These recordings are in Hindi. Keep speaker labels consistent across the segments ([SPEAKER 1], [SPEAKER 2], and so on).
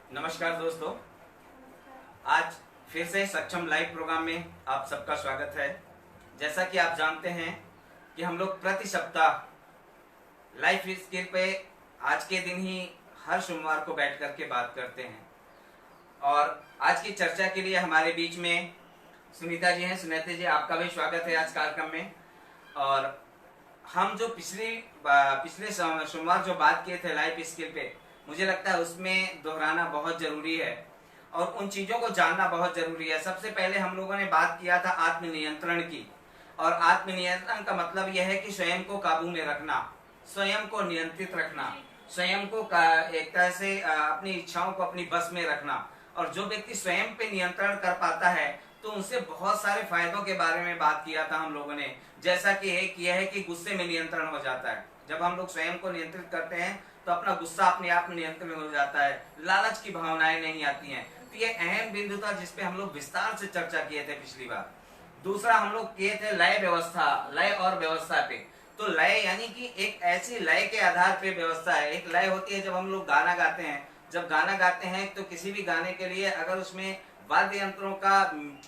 [SPEAKER 1] नमस्कार दोस्तों, आज फिर से सक्षम लाइव प्रोग्राम में आप सबका स्वागत है। जैसा कि आप जानते हैं कि हम लोग प्रति सप्ताह लाइफ स्किल पे आज के दिन ही हर सोमवार को बैठ करके बात करते हैं। और आज की चर्चा के लिए हमारे बीच में सुनीता जी हैं। सुनीता जी, आपका भी स्वागत है आज कार्यक्रम में। और हम जो पिछले सोमवार जो बात किए थे लाइफ स्किल पे, मुझे लगता है उसमें दोहराना बहुत जरूरी है और उन चीजों को जानना बहुत जरूरी है। सबसे पहले हम लोगों ने बात किया था आत्मनियंत्रण की, और आत्मनियंत्रण का मतलब यह है कि स्वयं को काबू में रखना, स्वयं को नियंत्रित रखना, स्वयं को एक तरह से अपनी इच्छाओं को अपनी बस में रखना। और जो व्यक्ति स्वयं पे नियंत्रण कर पाता है तो उनसे बहुत सारे फायदों के बारे में बात किया था हम लोगों ने। जैसा कि एक यह है कि गुस्से में नियंत्रण हो जाता है। जब हम लोग स्वयं को नियंत्रित करते हैं तो अपना गुस्सा अपने आप में नियंत्रण हो जाता है, लालच की भावनाएं नहीं आती हैं। तो ये अहम बिंदु था जिसपे हम लोग विस्तार से चर्चा किए थे पिछली बार। दूसरा हम लोग किए थे लय व्यवस्था, लय और व्यवस्था पे। तो लय यानी कि एक ऐसी लय के आधार पे व्यवस्था है। एक लय होती है जब हम लोग गाना गाते हैं। जब गाना गाते हैं तो किसी भी गाने के लिए अगर उसमें वाद्य यंत्रों का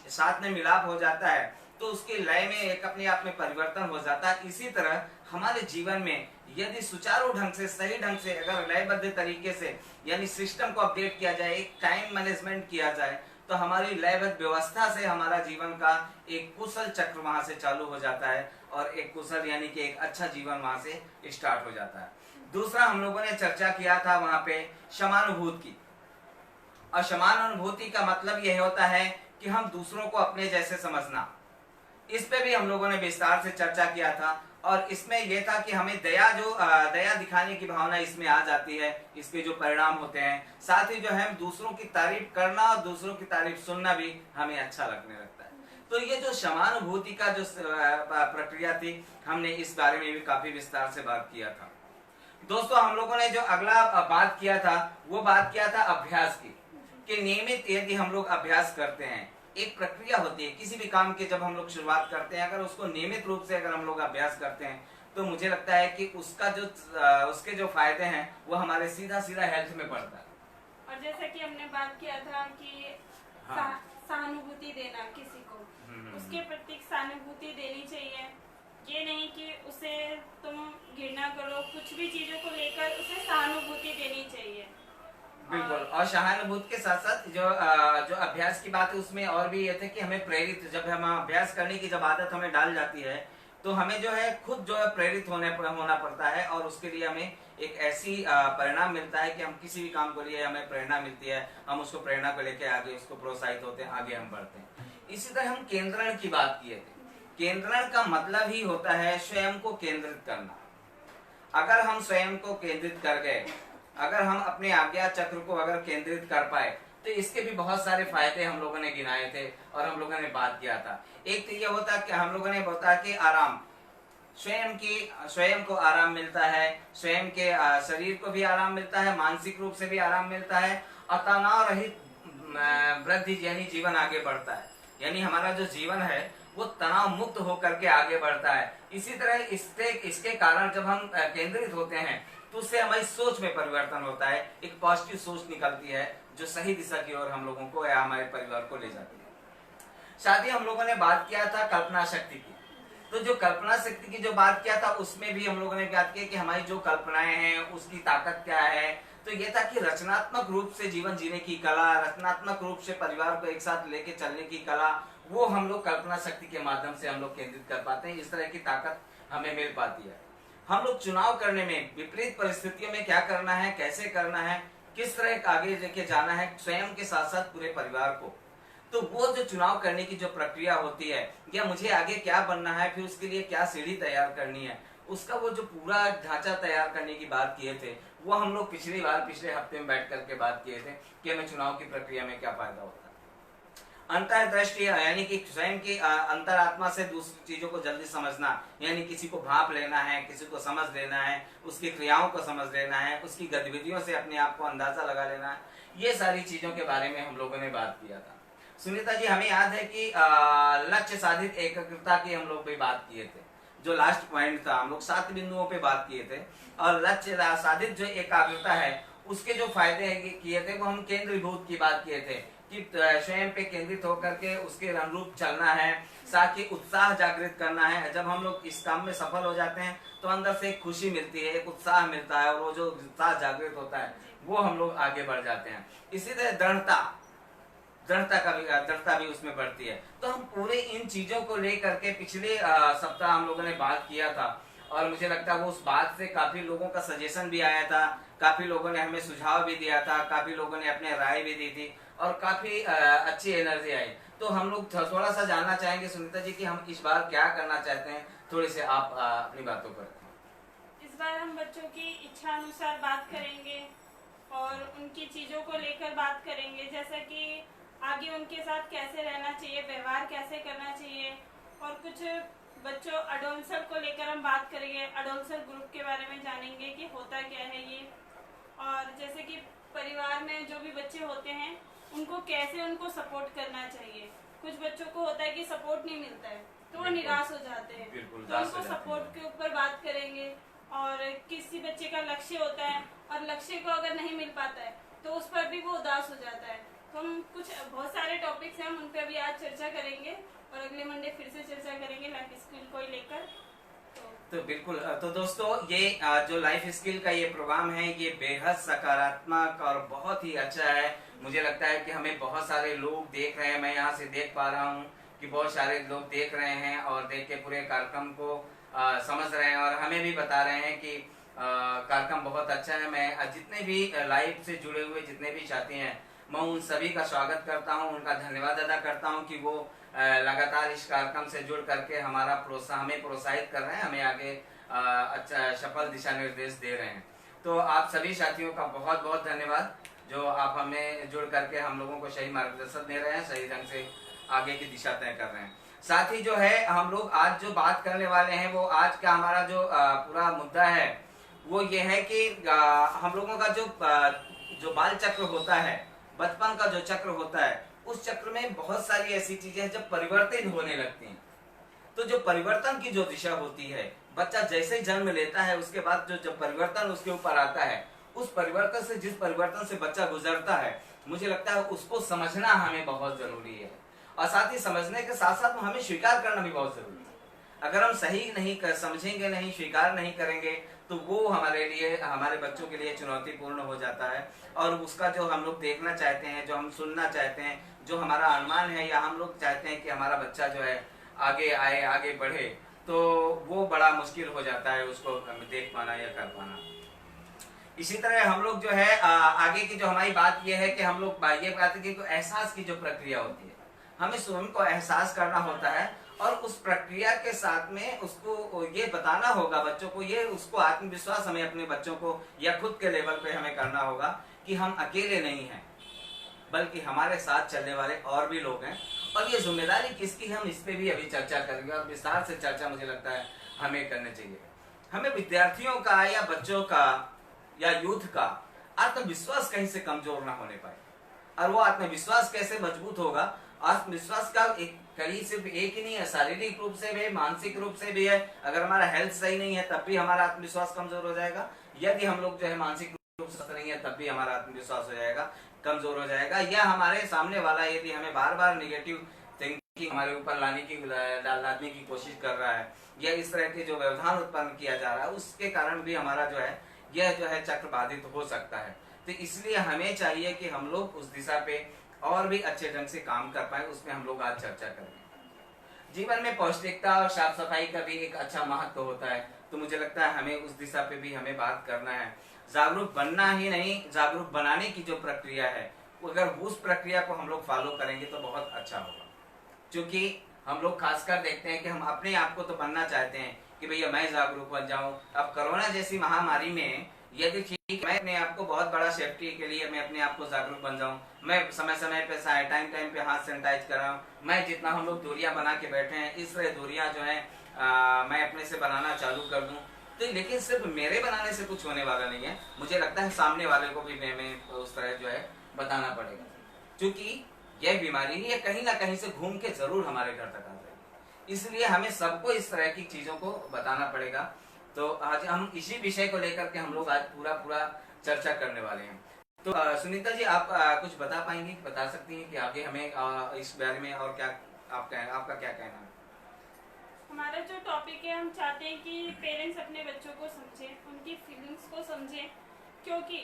[SPEAKER 1] साथ में मिलाप हो जाता है तो उसकी लय में एक अपने आप में परिवर्तन हो जाता है। इसी तरह हमारे जीवन में यदि सुचारू ढंग से, सही ढंग से अगर लयबद्ध तरीके से यानी सिस्टम को अपडेट किया जाए, एक टाइम मैनेजमेंट किया जाए, तो हमारी लयबद्ध व्यवस्था से हमारा जीवन का एक कुशल चक्र वहां से चालू हो जाता है और एक कुशल यानी कि एक अच्छा जीवन वहां से स्टार्ट हो जाता है। दूसरा हम लोगों ने चर्चा किया था वहां पे समानुभूति की। और समानुभूति का मतलब यह होता है कि हम दूसरों को अपने जैसे समझना। इस पे भी हम लोगों ने विस्तार से चर्चा किया था। और इसमें यह था कि हमें दया दिखाने की भावना इसमें आ जाती है। इसके जो परिणाम होते हैं, साथ ही जो है दूसरों की तारीफ करना और दूसरों की तारीफ सुनना भी हमें अच्छा लगने लगता है। तो ये जो समानुभूति का जो प्रक्रिया थी, हमने इस बारे में भी काफी विस्तार से बात किया था। दोस्तों, हम लोगों ने जो अगला बात किया था वो बात किया था अभ्यास की, कि नियमित यदि हम लोग अभ्यास करते हैं, एक प्रक्रिया होती है किसी भी काम के, जब हम लोग शुरुआत करते हैं अगर उसको नियमित रूप से अगर हम लोग अभ्यास करते हैं तो मुझे लगता है कि उसके जो फायदे हैं वो हमारे सीधा सीधा हेल्थ में पड़ता है।
[SPEAKER 2] और जैसा कि हमने बात किया था कि
[SPEAKER 1] हाँ।
[SPEAKER 2] सहानुभूति देना किसी को, उसके प्रति सहानुभूति देनी चाहिए। ये नहीं कि उसे तुम घृणा करो, कुछ भी चीजों को लेकर उसे सहानुभूति देनी चाहिए।
[SPEAKER 1] बिल्कुल। और सहानुभूति के साथ साथ जो अभ्यास की बात है उसमें और भी ये थे कि हमें प्रेरित, जब हम अभ्यास करने की जब आदत हमें डाल जाती है तो हमें जो है खुद जो है प्रेरित होना पड़ता है। और उसके लिए हमें एक ऐसी परिणाम मिलता है कि हम किसी भी काम को लिए हमें प्रेरणा मिलती है, हम उसको प्रेरणा को लेकर आगे उसको प्रोत्साहित होते हैं, आगे हम बढ़ते हैं। इसी तरह हम केंद्रण की बात किए थे। केंद्रण का मतलब ही होता है स्वयं को केंद्रित करना। अगर हम स्वयं को केंद्रित कर गए, अगर हम अपने आज्ञा चक्र को अगर केंद्रित कर पाए तो इसके भी बहुत सारे फायदे हम लोगों ने गिनाए थे और हम लोगों ने बात किया था। एक तो ये होता कि हम लोगों ने बताया कि आराम, स्वयं को आराम मिलता है, स्वयं के शरीर को भी आराम मिलता है, मानसिक रूप से भी आराम मिलता है और तनाव रहित वृद्धि यानी जीवन आगे बढ़ता है। यानी हमारा जो जीवन है वो तनाव मुक्त होकर के आगे बढ़ता है। इसी तरह इसके कारण जब हम केंद्रित होते हैं तो उससे हमारी सोच में परिवर्तन होता है, एक पॉजिटिव सोच निकलती है जो सही दिशा की ओर हम लोगों को या हमारे परिवार को ले जाती है। साथ ही हम लोगों ने बात किया था कल्पना शक्ति की। तो जो कल्पना शक्ति की जो बात किया था उसमें भी हम लोगों ने बात किया कि हमारी जो कल्पनाएं हैं उसकी ताकत क्या है। तो ये था कि रचनात्मक रूप से जीवन जीने की कला, रचनात्मक रूप से परिवार को एक साथ लेके चलने की कला, वो हम लोग कल्पना शक्ति के माध्यम से हम लोग केंद्रित कर पाते हैं। इस तरह की ताकत हमें मिल पाती है। हम लोग चुनाव करने में विपरीत परिस्थितियों में क्या करना है, कैसे करना है, किस तरह आगे लेके जाना है स्वयं के साथ साथ पूरे परिवार को, तो वो जो चुनाव करने की जो प्रक्रिया होती है, या मुझे आगे क्या बनना है, फिर उसके लिए क्या सीढ़ी तैयार करनी है, उसका वो जो पूरा ढांचा तैयार करने की बात किए थे, वो हम लोग पिछले हफ्ते में बैठ करके बात किए थे कि हमें चुनाव की प्रक्रिया में क्या फायदा होता है। अंतर्दृष्टि यानी कि स्वयं की अंतरात्मा से दूसरी चीजों को जल्दी समझना, यानी किसी को भाप लेना है, किसी को समझ लेना है, उसकी क्रियाओं को समझ लेना है, उसकी गतिविधियों से अपने आप को अंदाजा लगा लेना है। ये सारी चीजों के बारे में हम लोगों ने बात किया था। सुनीता जी, हमें याद है कि लक्ष्य साधित एकाग्रता की हम लोग भी बात किए थे। जो लास्ट पॉइंट था, हम लोग 7 बिंदुओं पे बात किए थे और लक्ष्य साधित जो एकाग्रता है उसके जो फायदे किए थे वो हम केंद्रीभूत की बात किए थे कि स्वयं पे केंद्रित होकर के उसके अनुरूप चलना है, साथ ही उत्साह जागृत करना है। जब हम लोग इस काम में सफल हो जाते हैं तो अंदर से एक खुशी मिलती है, एक उत्साह मिलता है, और वो जो उत्साह जागृत होता है वो हम लोग आगे बढ़ जाते हैं। इसी तरह दृढ़ता भी उसमें बढ़ती है। तो हम पूरे इन चीजों को लेकर के पिछले सप्ताह हम लोगों ने बात किया था, और मुझे लगता है वो उस बात से काफी लोगों का सजेशन भी आया था, काफी लोगों ने हमें सुझाव भी दिया था, काफी लोगों ने अपने राय भी दी थी, और काफी अच्छी एनर्जी आई। तो हम लोग थोड़ा सा जानना चाहेंगे सुनीता जी कि हम इस बार क्या करना चाहते हैं, थोड़ी से आप अपनी बातों पर।
[SPEAKER 2] इस बार हम बच्चों की इच्छा अनुसार बात करेंगे और उनकी चीजों को लेकर बात करेंगे, जैसा कि आगे उनके साथ कैसे रहना चाहिए, व्यवहार कैसे करना चाहिए, और कुछ बच्चों अडोलसर को लेकर हम बात करेंगे। अडोलसर ग्रुप के बारे में जानेंगे कि होता क्या है ये, और जैसे कि परिवार में जो भी बच्चे होते हैं उनको कैसे उनको सपोर्ट करना चाहिए। कुछ बच्चों को होता है कि सपोर्ट नहीं मिलता है तो वो निराश हो जाते हैं, तो उनको सपोर्ट के ऊपर बात करेंगे। और किसी बच्चे का लक्ष्य होता है और लक्ष्य को अगर नहीं मिल पाता है तो उस पर भी वो उदास हो जाता है। तो हम कुछ बहुत सारे टॉपिक्स हैं, हम उन पर अभी आज चर्चा करेंगे और अगले मंडे फिर से चर्चा करेंगे लाइफ स्किल को लेकर। तो
[SPEAKER 1] बिल्कुल, तो दोस्तों ये जो लाइफ स्किल का ये प्रोग्राम है ये बेहद सकारात्मक और बहुत ही अच्छा है। मुझे लगता है कि हमें बहुत सारे लोग देख रहे हैं, मैं यहाँ से देख पा रहा हूँ कि बहुत सारे लोग देख रहे हैं और देख के पूरे कार्यक्रम को समझ रहे हैं, और हमें भी बता रहे हैं कि कार्यक्रम बहुत अच्छा है। मैं जितने भी लाइव से जुड़े हुए जितने भी साथी हैं, मैं उन सभी का स्वागत करता हूं, उनका धन्यवाद अदा करता हूं कि वो लगातार इस कार्यक्रम से जुड़ करके हमें प्रोत्साहित कर रहे हैं, हमें आगे अच्छा सफल दिशा निर्देश दे रहे हैं। तो आप सभी साथियों का बहुत बहुत धन्यवाद जो आप हमें जुड़ करके हम लोगों को सही मार्गदर्शन दे रहे हैं, सही ढंग से आगे की दिशा तय कर रहे हैं। साथ ही जो है हम लोग आज जो बात करने वाले हैं वो आज का हमारा जो पूरा मुद्दा है वो ये है कि हम लोगों का जो बाल चक्र होता है, बचपन का जो चक्र होता है, उस चक्र में बहुत सारी ऐसी चीजें हैं जब परिवर्तित होने लगती हैं। तो जो परिवर्तन की जो दिशा होती है, बच्चा जैसे जन्म लेता है उसके बाद जो परिवर्तन उसके ऊपर आता है, उस परिवर्तन से जिस परिवर्तन से बच्चा गुजरता है, मुझे लगता है उसको समझना हमें बहुत जरूरी है, और साथ ही समझने के साथ साथ हमें स्वीकार करना भी बहुत जरूरी है। अगर हम सही नहीं समझेंगे नहीं, स्वीकार नहीं करेंगे तो वो हमारे लिए, हमारे बच्चों के लिए चुनौतीपूर्ण हो जाता है, और उसका जो हम लोग देखना चाहते हैं, जो हम सुनना चाहते हैं, जो हमारा अनुमान है या हम लोग चाहते हैं कि हमारा बच्चा जो है आगे आए, आगे बढ़े, तो वो बड़ा मुश्किल हो जाता है उसको देख पाना या कर पाना। इसी तरह हम लोग जो है आगे की जो हमारी बात ये है कि हम लोग ये बात है कि एहसास की जो प्रक्रिया होती है, हमें स्वयं को एहसास करना होता है, और उस प्रक्रिया के साथ में उसको ये बताना होगा बच्चों को, ये उसको आत्मविश्वास हमें अपने बच्चों को या खुद के लेवल पे हमें करना होगा कि हम अकेले नहीं हैं, बल्कि हमारे साथ चलने वाले और भी लोग हैं। और ये जिम्मेदारी किसकी, हम इस पे भी अभी चर्चा करेंगे, और विस्तार से चर्चा मुझे लगता है हमें करनी चाहिए। हमें विद्यार्थियों का या बच्चों का या यूथ का आत्मविश्वास कहीं से कमजोर ना होने पाए, और वो आत्मविश्वास कैसे मजबूत होगा। आत्मविश्वास का कड़ी सिर्फ एक ही नहीं है, शारीरिक रूप से भी है, मानसिक रूप से भी है। अगर हमारा हेल्थ सही नहीं है तब भी हमारा आत्मविश्वास कमजोर हो जाएगा, यदि हम लोग जो है मानसिक रूप से नहीं है तब भी हमारा आत्मविश्वास हो जाएगा, कमजोर हो जाएगा। या हमारे सामने वाला यदि हमें बार बार निगेटिव थिंकिंग हमारे ऊपर लाने की कोशिश कर रहा है, या इस तरह के जो व्यवधान उत्पन्न किया जा रहा है, उसके कारण भी हमारा जो है यह जो है चक्र बाधित हो सकता है। तो इसलिए हमें चाहिए कि हम लोग उस दिशा पे और भी अच्छे ढंग से काम कर पाए, उसमें हम लोग आज चर्चा करेंगे। जीवन में पौष्टिकता और साफ सफाई का भी एक अच्छा महत्व होता है, तो मुझे लगता है हमें उस दिशा पे भी हमें बात करना है। जागरूक बनना ही नहीं, जागरूक बनाने की जो प्रक्रिया है, अगर उस प्रक्रिया को हम लोग फॉलो करेंगे तो बहुत अच्छा होगा। क्योंकि हम लोग खासकर देखते हैं कि हम अपने आप को तो बनना चाहते हैं कि भैया मैं जागरूक बन जाऊं। अब कोरोना जैसी महामारी में यदि ठीक मैं अपने आप को बहुत बड़ा सेफ्टी के लिए मैं अपने आप को जागरूक बन जाऊं, मैं समय समय पे टाइम पे हाथ सैनिटाइज कराऊं, मैं जितना हम लोग दूरियां बना के बैठे हैं इस तरह दूरियां जो है मैं अपने से बनाना चालू कर दूं, तो लेकिन सिर्फ मेरे बनाने से कुछ होने वाला नहीं है। मुझे लगता है सामने वाले को भी मैं उस तरह जो है बताना पड़ेगा, क्योंकि यह बीमारी है कहीं ना कहीं से घूम के जरूर हमारे घर तक आ जाएगी, इसलिए हमें सबको इस तरह की चीजों को बताना पड़ेगा। तो आज हम इसी विषय को लेकर के हम लोग आज पूरा चर्चा करने वाले हैं। तो सुनीता जी, आप कुछ बता सकती हैं कि आगे हमें इस बारे में और क्या आपका क्या कहना है?
[SPEAKER 2] हमारा जो टॉपिक है, हम चाहते हैं कि पेरेंट्स अपने बच्चों को समझें, उनकी फीलिंग्स को समझें, क्योंकि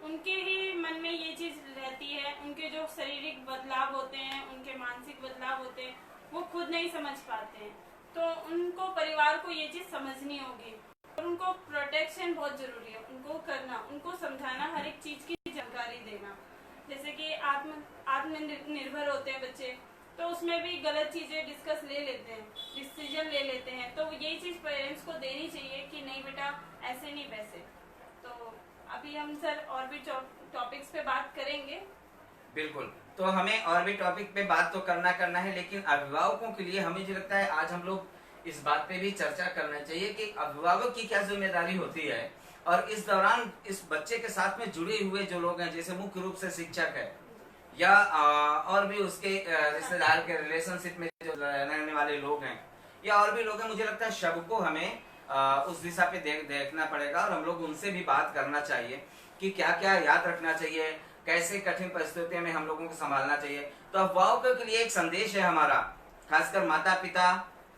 [SPEAKER 2] उनके ही मन में ये चीज़ रहती है। उनके जो शारीरिक बदलाव होते हैं, उनके मानसिक बदलाव होते हैं, वो खुद नहीं समझ पाते हैं। तो उनको, परिवार को ये चीज़ समझनी होगी और उनको प्रोटेक्शन बहुत ज़रूरी है। उनको करना, उनको समझाना, हर एक चीज़ की जानकारी देना। जैसे कि आत्मनिर्भर होते हैं बच्चे, तो उसमें भी गलत चीज़ें डिस्कस ले लेते हैं, डिसीजन ले लेते हैं। तो यही चीज़ पेरेंट्स को देनी चाहिए कि नहीं बेटा, ऐसे नहीं वैसे। तो अभी हम सर और भी टॉपिक्स पे बात करेंगे।
[SPEAKER 1] बिल्कुल, तो हमें और भी टॉपिक पे बात तो करना है, लेकिन अभिभावकों के लिए हमें जो लगता है आज हम लोग इस बात पे भी चर्चा करना चाहिए कि अभिभावक की क्या जिम्मेदारी होती है, और इस दौरान इस बच्चे के साथ में जुड़े हुए जो लोग हैं, जैसे मुख्य रूप से शिक्षक है या और भी उसके रिश्तेदार के रिलेशनशिप में जो रहने वाले लोग हैं, या और भी लोग हैं, मुझे लगता है सबको हमें उस दिशा पे देखना पड़ेगा, और हम लोग उनसे भी बात करना चाहिए कि क्या क्या याद रखना चाहिए, कैसे कठिन परिस्थितियों में हम लोगों को संभालना चाहिए। तो अभिभावकों के लिए एक संदेश है हमारा, खासकर माता पिता,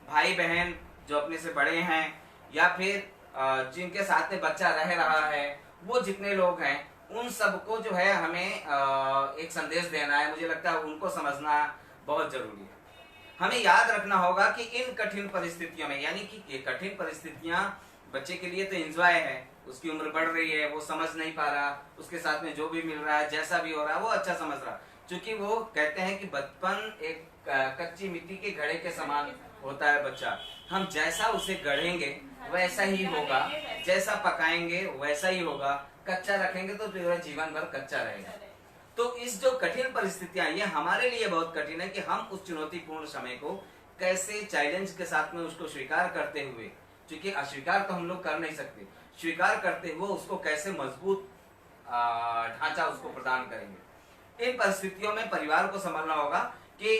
[SPEAKER 1] भाई बहन जो अपने से बड़े हैं, या फिर जिनके साथ में बच्चा रह रहा है, वो जितने लोग हैं, उन सबको जो है हमें एक संदेश देना है। मुझे लगता है उनको समझना बहुत जरूरी है। हमें याद रखना होगा कि इन कठिन परिस्थितियों में, यानी कि ये कठिन परिस्थितियां बच्चे के लिए तो एंजॉय है, उसकी उम्र बढ़ रही है, वो समझ नहीं पा रहा, उसके साथ में जो भी मिल रहा है, जैसा भी हो रहा है, वो अच्छा समझ रहा, क्योंकि वो कहते हैं कि बचपन एक कच्ची मिट्टी के घड़े के समान होता है बच्चा। हम जैसा उसे गढ़ेंगे वैसा ही होगा, जैसा पकाएंगे वैसा ही होगा, कच्चा रखेंगे तो पूरा जीवन भर कच्चा रहेगा। तो इस जो कठिन परिस्थितियां, ये हमारे लिए बहुत कठिन है कि हम उस चुनौतीपूर्ण समय को कैसे चैलेंज के साथ में उसको स्वीकार करते हुए, क्योंकि अस्वीकार तो हम लोग कर नहीं सकते, स्वीकार करते हुए उसको कैसे मजबूत ढांचा उसको प्रदान करेंगे। इन परिस्थितियों में परिवार को संभालना होगा कि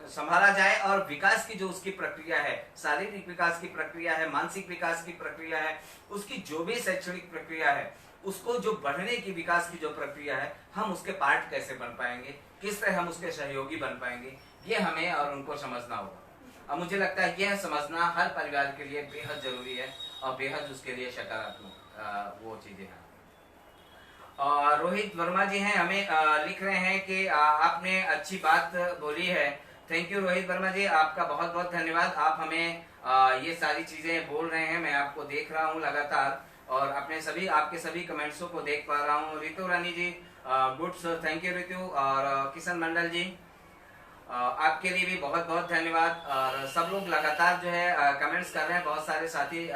[SPEAKER 1] संभाला जाए, और विकास की जो उसकी प्रक्रिया है, शारीरिक विकास की प्रक्रिया है, मानसिक विकास की प्रक्रिया है, उसकी जो भी शैक्षणिक प्रक्रिया है, उसको जो बढ़ने की विकास की जो प्रक्रिया है, हम उसके पार्ट कैसे बन पाएंगे, किस तरह हम उसके सहयोगी बन पाएंगे, ये हमें और उनको समझना होगा। अब मुझे लगता है यह समझना हर परिवार के लिए बेहद जरूरी है, और बेहद उसके लिए सकारात्मक वो चीजें हैं। रोहित वर्मा जी हैं, हमें लिख रहे हैं कि आपने अच्छी बात बोली है। थैंक यू रोहित वर्मा जी, आपका बहुत बहुत धन्यवाद। आप हमें ये सारी चीजें बोल रहे हैं, मैं आपको देख रहा हूँ लगातार, और अपने सभी आपके सभी कमेंट्सों को देख पा रहा हूँ। Ritu Rani ji, good sir, thank you Ritu. और किशन मंडल जी, आपके लिए भी बहुत बहुत धन्यवाद। और सब लोग लगातार जो है कमेंट्स कर रहे हैं, बहुत सारे साथी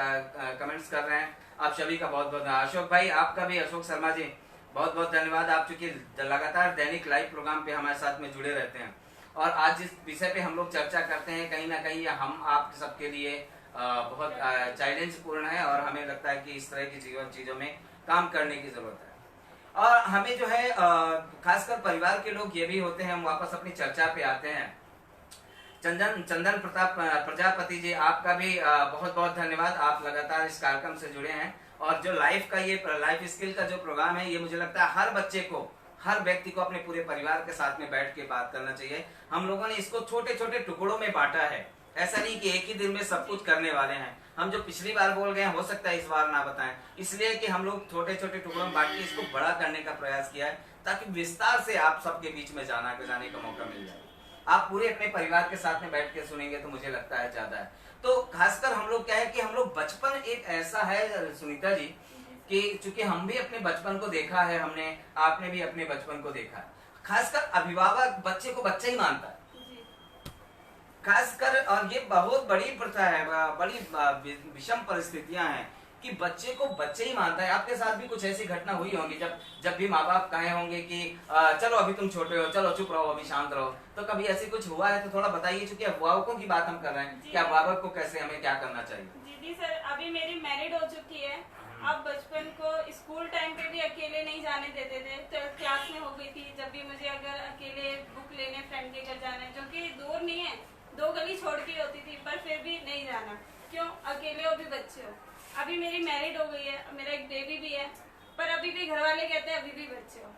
[SPEAKER 1] कमेंट्स कर रहे हैं, आप सभी का बहुत बहुत। अशोक भाई, आपका भी, अशोक शर्मा जी, बहुत बहुत धन्यवाद। आप चूंकि लगातार दैनिक लाइव प्रोग्राम पे हमारे साथ में जुड़े रहते हैं, और आज जिस विषय पे हम लोग चर्चा करते हैं, कहीं ना कहीं हम आप सबके लिए बहुत चैलेंज पूर्ण है, और हमें लगता है कि इस तरह की चीजों में काम करने की जरूरत है। और हमें जो है खासकर परिवार के लोग ये भी होते हैं, हम वापस अपनी चर्चा पे आते हैं। चंदन प्रताप प्रजापति जी, आपका भी बहुत बहुत धन्यवाद, आप लगातार इस कार्यक्रम से जुड़े हैं। और जो लाइफ का ये लाइफ स्किल का जो प्रोग्राम है, ये मुझे लगता है हर बच्चे को, हर व्यक्ति को अपने पूरे परिवार के साथ में बैठ के बात करना चाहिए। हम लोगों ने इसको छोटे छोटे टुकड़ों में बांटा है, ऐसा नहीं कि एक ही दिन में सब कुछ करने वाले हैं। हम जो पिछली बार बोल गए, हो सकता है इस बार ना बताएं, इसलिए कि हम लोग छोटे छोटे टुकड़ों में बांट के इसको बड़ा करने का प्रयास किया है, ताकि विस्तार से आप सबके बीच में जाने का मौका मिल जाए। आप पूरे अपने परिवार के साथ में बैठ के सुनेंगे तो मुझे लगता है ज्यादा है। तो खासकर हम लोग क्या है कि हम लोग, बचपन एक ऐसा है सुनीता जी, कि चूंकि हम भी अपने बचपन को देखा है, हमने, आपने भी अपने बचपन को देखा है। खासकर अभिभावक बच्चे को बच्चा ही मानता है, खासकर, और ये बहुत बड़ी प्रथा है, बड़ी विषम परिस्थितियां हैं कि बच्चे को बच्चे ही मानता है। आपके साथ भी कुछ ऐसी घटना हुई होगी, जब भी माँ बाप कहे होंगे कि चलो अभी तुम छोटे हो, चलो चुप रहो, अभी शांत रहो, तो कभी ऐसी कुछ हुआ है तो थोड़ा बताइए, क्योंकि अभिभावकों की बात हम कर रहे हैं कि अभिभावक को कैसे, हमें क्या करना चाहिए।
[SPEAKER 2] जी सर, अभी मेरी मैरिड हो चुकी है। अब बचपन को स्कूल टाइम पे भी अकेले नहीं जाने देते थे, तो क्लास में हो गई थी, जब भी मुझे अगर अकेले बुक लेने फ्रेंड के घर जाना है, जो कि दूर नहीं है, 2 गली छोड़ के होती थी, पर फिर भी नहीं जाना, क्यों, अकेले हो भी बच्चे हो। अभी मेरी मैरिड हो गई है, मेरा एक बेबी भी है, पर अभी भी घर वाले कहते हैं अभी भी बच्चे हो।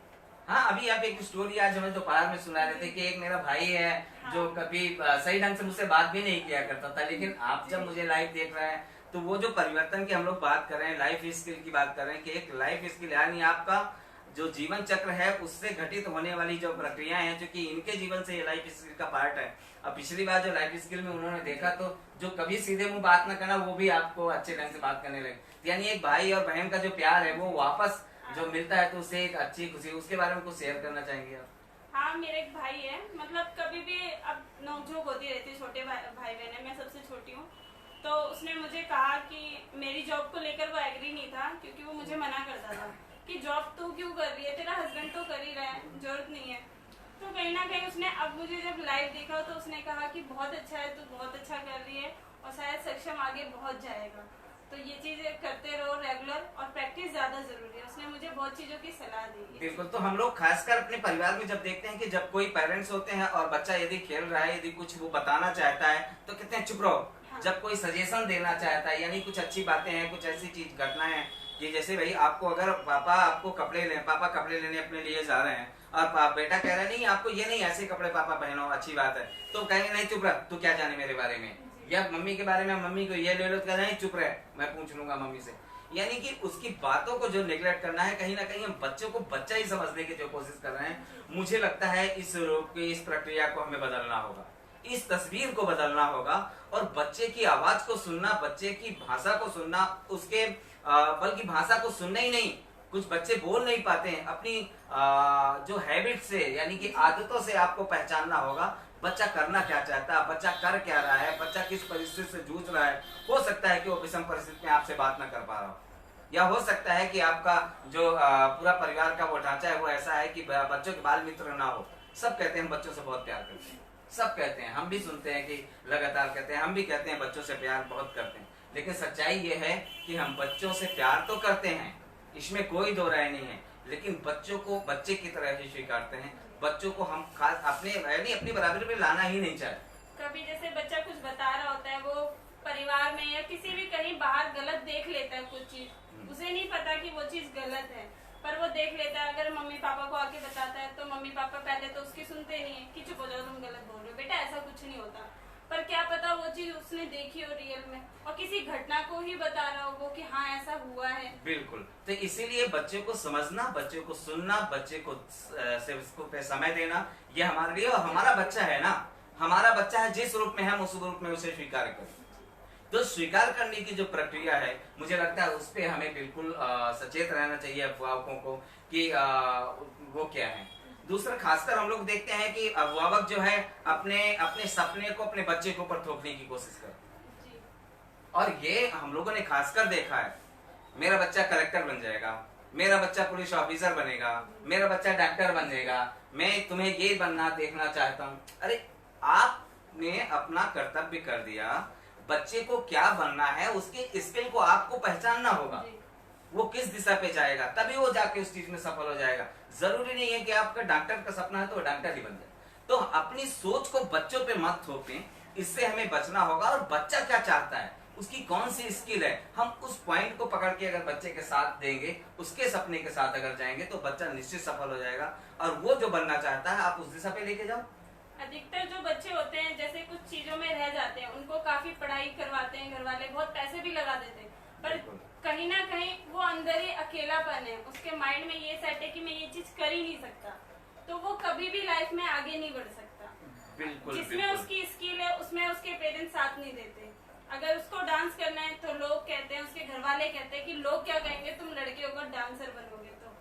[SPEAKER 1] हाँ, अभी आप एक स्टोरी आज हमें दोपहर में सुना रहे थे कि एक मेरा भाई है जो कभी सही ढंग से मुझसे बात भी नहीं किया करता था, लेकिन आप जब मुझे लाइव देख रहे हैं तो वो जो परिवर्तन की हम लोग बात कर रहे हैं, लाइफ स्किल की बात कर रहे हैं कि एक लाइफ स्किल यानी आपका जो जीवन चक्र है उससे घटित होने वाली जो प्रक्रियाएं हैं, जो कि इनके जीवन से ये लाइफ स्किल का पार्ट है। अब पिछली बार जो लाइफ स्किल में उन्होंने देखा तो जो कभी सीधे मुंह बात न करना वो भी आपको अच्छे ढंग से बात करने लगे, यानी एक भाई और बहन का जो प्यार है वो वापस जो मिलता है तो उससे एक अच्छी खुशी, उसके बारे में कुछ शेयर करना चाहेंगे आप?
[SPEAKER 2] हाँ, मेरे एक भाई है, मतलब कभी भी अब नोकझोंक होती रहती है, छोटे भाई बहन है, मैं सबसे छोटी हूँ। तो उसने मुझे कहा कि मेरी जॉब को लेकर वो एग्री नहीं था, क्योंकि वो मुझे मना करता था कि जॉब तू क्यों कर रही है, तेरा हस्बैंड तो कर ही रहा है, जरूरत नहीं है। तो कहीं ना कहीं उसने अब मुझे जब लाइव देखा तो उसने कहा कि बहुत अच्छा है, तू बहुत अच्छा कर रही है और शायद सक्षम आगे बहुत जाएगा। तो ये चीजें करते रहो रेगुलर, और प्रैक्टिस ज्यादा जरूरी है। उसने मुझे बहुत चीजों की सलाह दी है।
[SPEAKER 1] बिल्कुल, तो हम लोग खासकर अपने परिवार में जब देखते हैं कि जब कोई पेरेंट्स होते हैं और बच्चा यदि खेल रहा है, यदि कुछ वो बताना चाहता है तो कहते हैं चुप रहो।
[SPEAKER 2] हाँ।
[SPEAKER 1] जब कोई सजेशन देना चाहता है, यानी कुछ अच्छी बातें हैं, कुछ ऐसी चीज घटना है कि जैसे भाई आपको अगर पापा आपको पापा कपड़े लेने अपने लिए जा रहे हैं और बेटा कह रहा है नहीं आपको ये नहीं ऐसे कपड़े पापा पहनो, अच्छी बात है, तो कहेंगे नहीं चुप रह, तू क्या जाने मेरे बारे में, या मम्मी के बारे में मम्मी को ये ले लो तो कहना नहीं चुप रहे, मैं पूछ लूंगा मम्मी से। यानी कि उसकी बातों को जो निगलेक्ट करना है, कहीं ना कहीं हम बच्चों को बच्चा ही समझने की जो कोशिश कर रहे हैं। मुझे लगता है इस रोग की इस प्रक्रिया को हमें बदलना होगा, इस तस्वीर को बदलना होगा और बच्चे की आवाज को सुनना, बच्चे की भाषा को सुनना, उसके बल्कि भाषा को सुनना ही नहीं, कुछ बच्चे बोल नहीं पाते हैं, अपनी जो हैबिट से यानी कि आदतों से आपको पहचानना होगा बच्चा करना क्या चाहता है, बच्चा कर क्या रहा है, बच्चा किस परिस्थिति से जूझ रहा है। हो सकता है कि वो विषम परिस्थिति में आपसे बात ना कर पा रहा हो, या हो सकता है कि आपका जो पूरा परिवार का वो ढांचा है वो ऐसा है कि बच्चों के बाल मित्र ना हो। सब कहते हैं बच्चों से बहुत प्यार करते हैं, सब कहते हैं, हम भी सुनते हैं कि लगातार कहते हैं, हम भी कहते हैं बच्चों से प्यार बहुत करते हैं, लेकिन सच्चाई ये है कि हम बच्चों से प्यार तो करते हैं, इसमें कोई दो राय नहीं है, लेकिन बच्चों को बच्चे की तरह ही स्वीकारते हैं। बच्चों को हम खास अपनी बराबरी में लाना ही नहीं चाहते।
[SPEAKER 2] कभी जैसे बच्चा कुछ बता रहा होता है, वो परिवार में या किसी भी कहीं बाहर गलत देख लेता है कुछ चीज, उसे नहीं पता कि वो चीज गलत है, पर वो देख लेता है। अगर मम्मी पापा को आके बताता है तो मम्मी पापा पहले तो उसकी सुनते नहीं है कि चुप हो जाओ, तुम गलत बोल रहे हो बेटा, ऐसा कुछ नहीं होता। पर क्या पता वो चीज उसने देखी हो रियल में, और किसी घटना को ही बता रहा हो वो कि हाँ ऐसा हुआ है।
[SPEAKER 1] बिल्कुल, तो इसीलिए बच्चे को समझना, बच्चे को सुनना, बच्चे को से उसको पे समय देना, ये हमारे लिए, और हमारा बच्चा है ना, हमारा बच्चा है, जिस रूप में हम उस रूप में उसे स्वीकार करें। तो स्वीकार करने की जो प्रक्रिया है, मुझे लगता है उस पर हमें बिल्कुल सचेत रहना चाहिए अभिभावकों को कि वो क्या है। दूसरा, खासकर हम लोग देखते हैं कि अभिभावक जो है अपने अपने सपने को अपने बच्चे के ऊपर थोपने की कोशिश करते हैं, और ये हम लोगों ने खासकर देखा है, मेरा बच्चा कलेक्टर बन जाएगा, मेरा बच्चा पुलिस ऑफिसर बनेगा, मेरा बच्चा डॉक्टर बन जाएगा, मैं तुम्हें ये बनना देखना चाहता हूँ। अरे आपने अपना कर्तव्य कर दिया, बच्चे को क्या बनना है उसके स्किल को आपको पहचानना होगा, वो किस दिशा पे जाएगा तभी वो जाके उस चीज में सफल हो जाएगा। जरूरी नहीं है कि आपका डॉक्टर का सपना है तो वो डॉक्टर ही बन जाए। तो अपनी सोच को बच्चों पे मत थोपें, इससे हमें बचना होगा। और बच्चा क्या चाहता है, उसकी कौन सी स्किल है, हम उस पॉइंट को पकड़ के अगर बच्चे के साथ देंगे, उसके सपने के साथ अगर जाएंगे तो बच्चा निश्चित सफल हो जाएगा। और वो जो बनना चाहता है आप उस दिशा पे लेके जाओ।
[SPEAKER 2] अधिकतर जो बच्चे होते हैं जैसे कुछ चीजों में रह जाते हैं, उनको काफी पढ़ाई करवाते हैं घर वाले, बहुत पैसे भी लगा देते हैं, पर कहीं ना कहीं वो अंदर ही अकेलापन है, उसके माइंड में ये सेट है कि मैं ये चीज कर ही नहीं सकता, तो वो कभी भी लाइफ में आगे नहीं बढ़ सकता।
[SPEAKER 1] बिल्कुल,
[SPEAKER 2] जिसमें
[SPEAKER 1] बिल्कुल।
[SPEAKER 2] उसकी स्किल है उसमें उसके पेरेंट्स साथ नहीं देते। अगर उसको डांस करना है तो लोग कहते हैं, उसके घर वाले कहते हैं कि लोग क्या कहेंगे, तुम लड़के होकर डांसर बनोगे। तो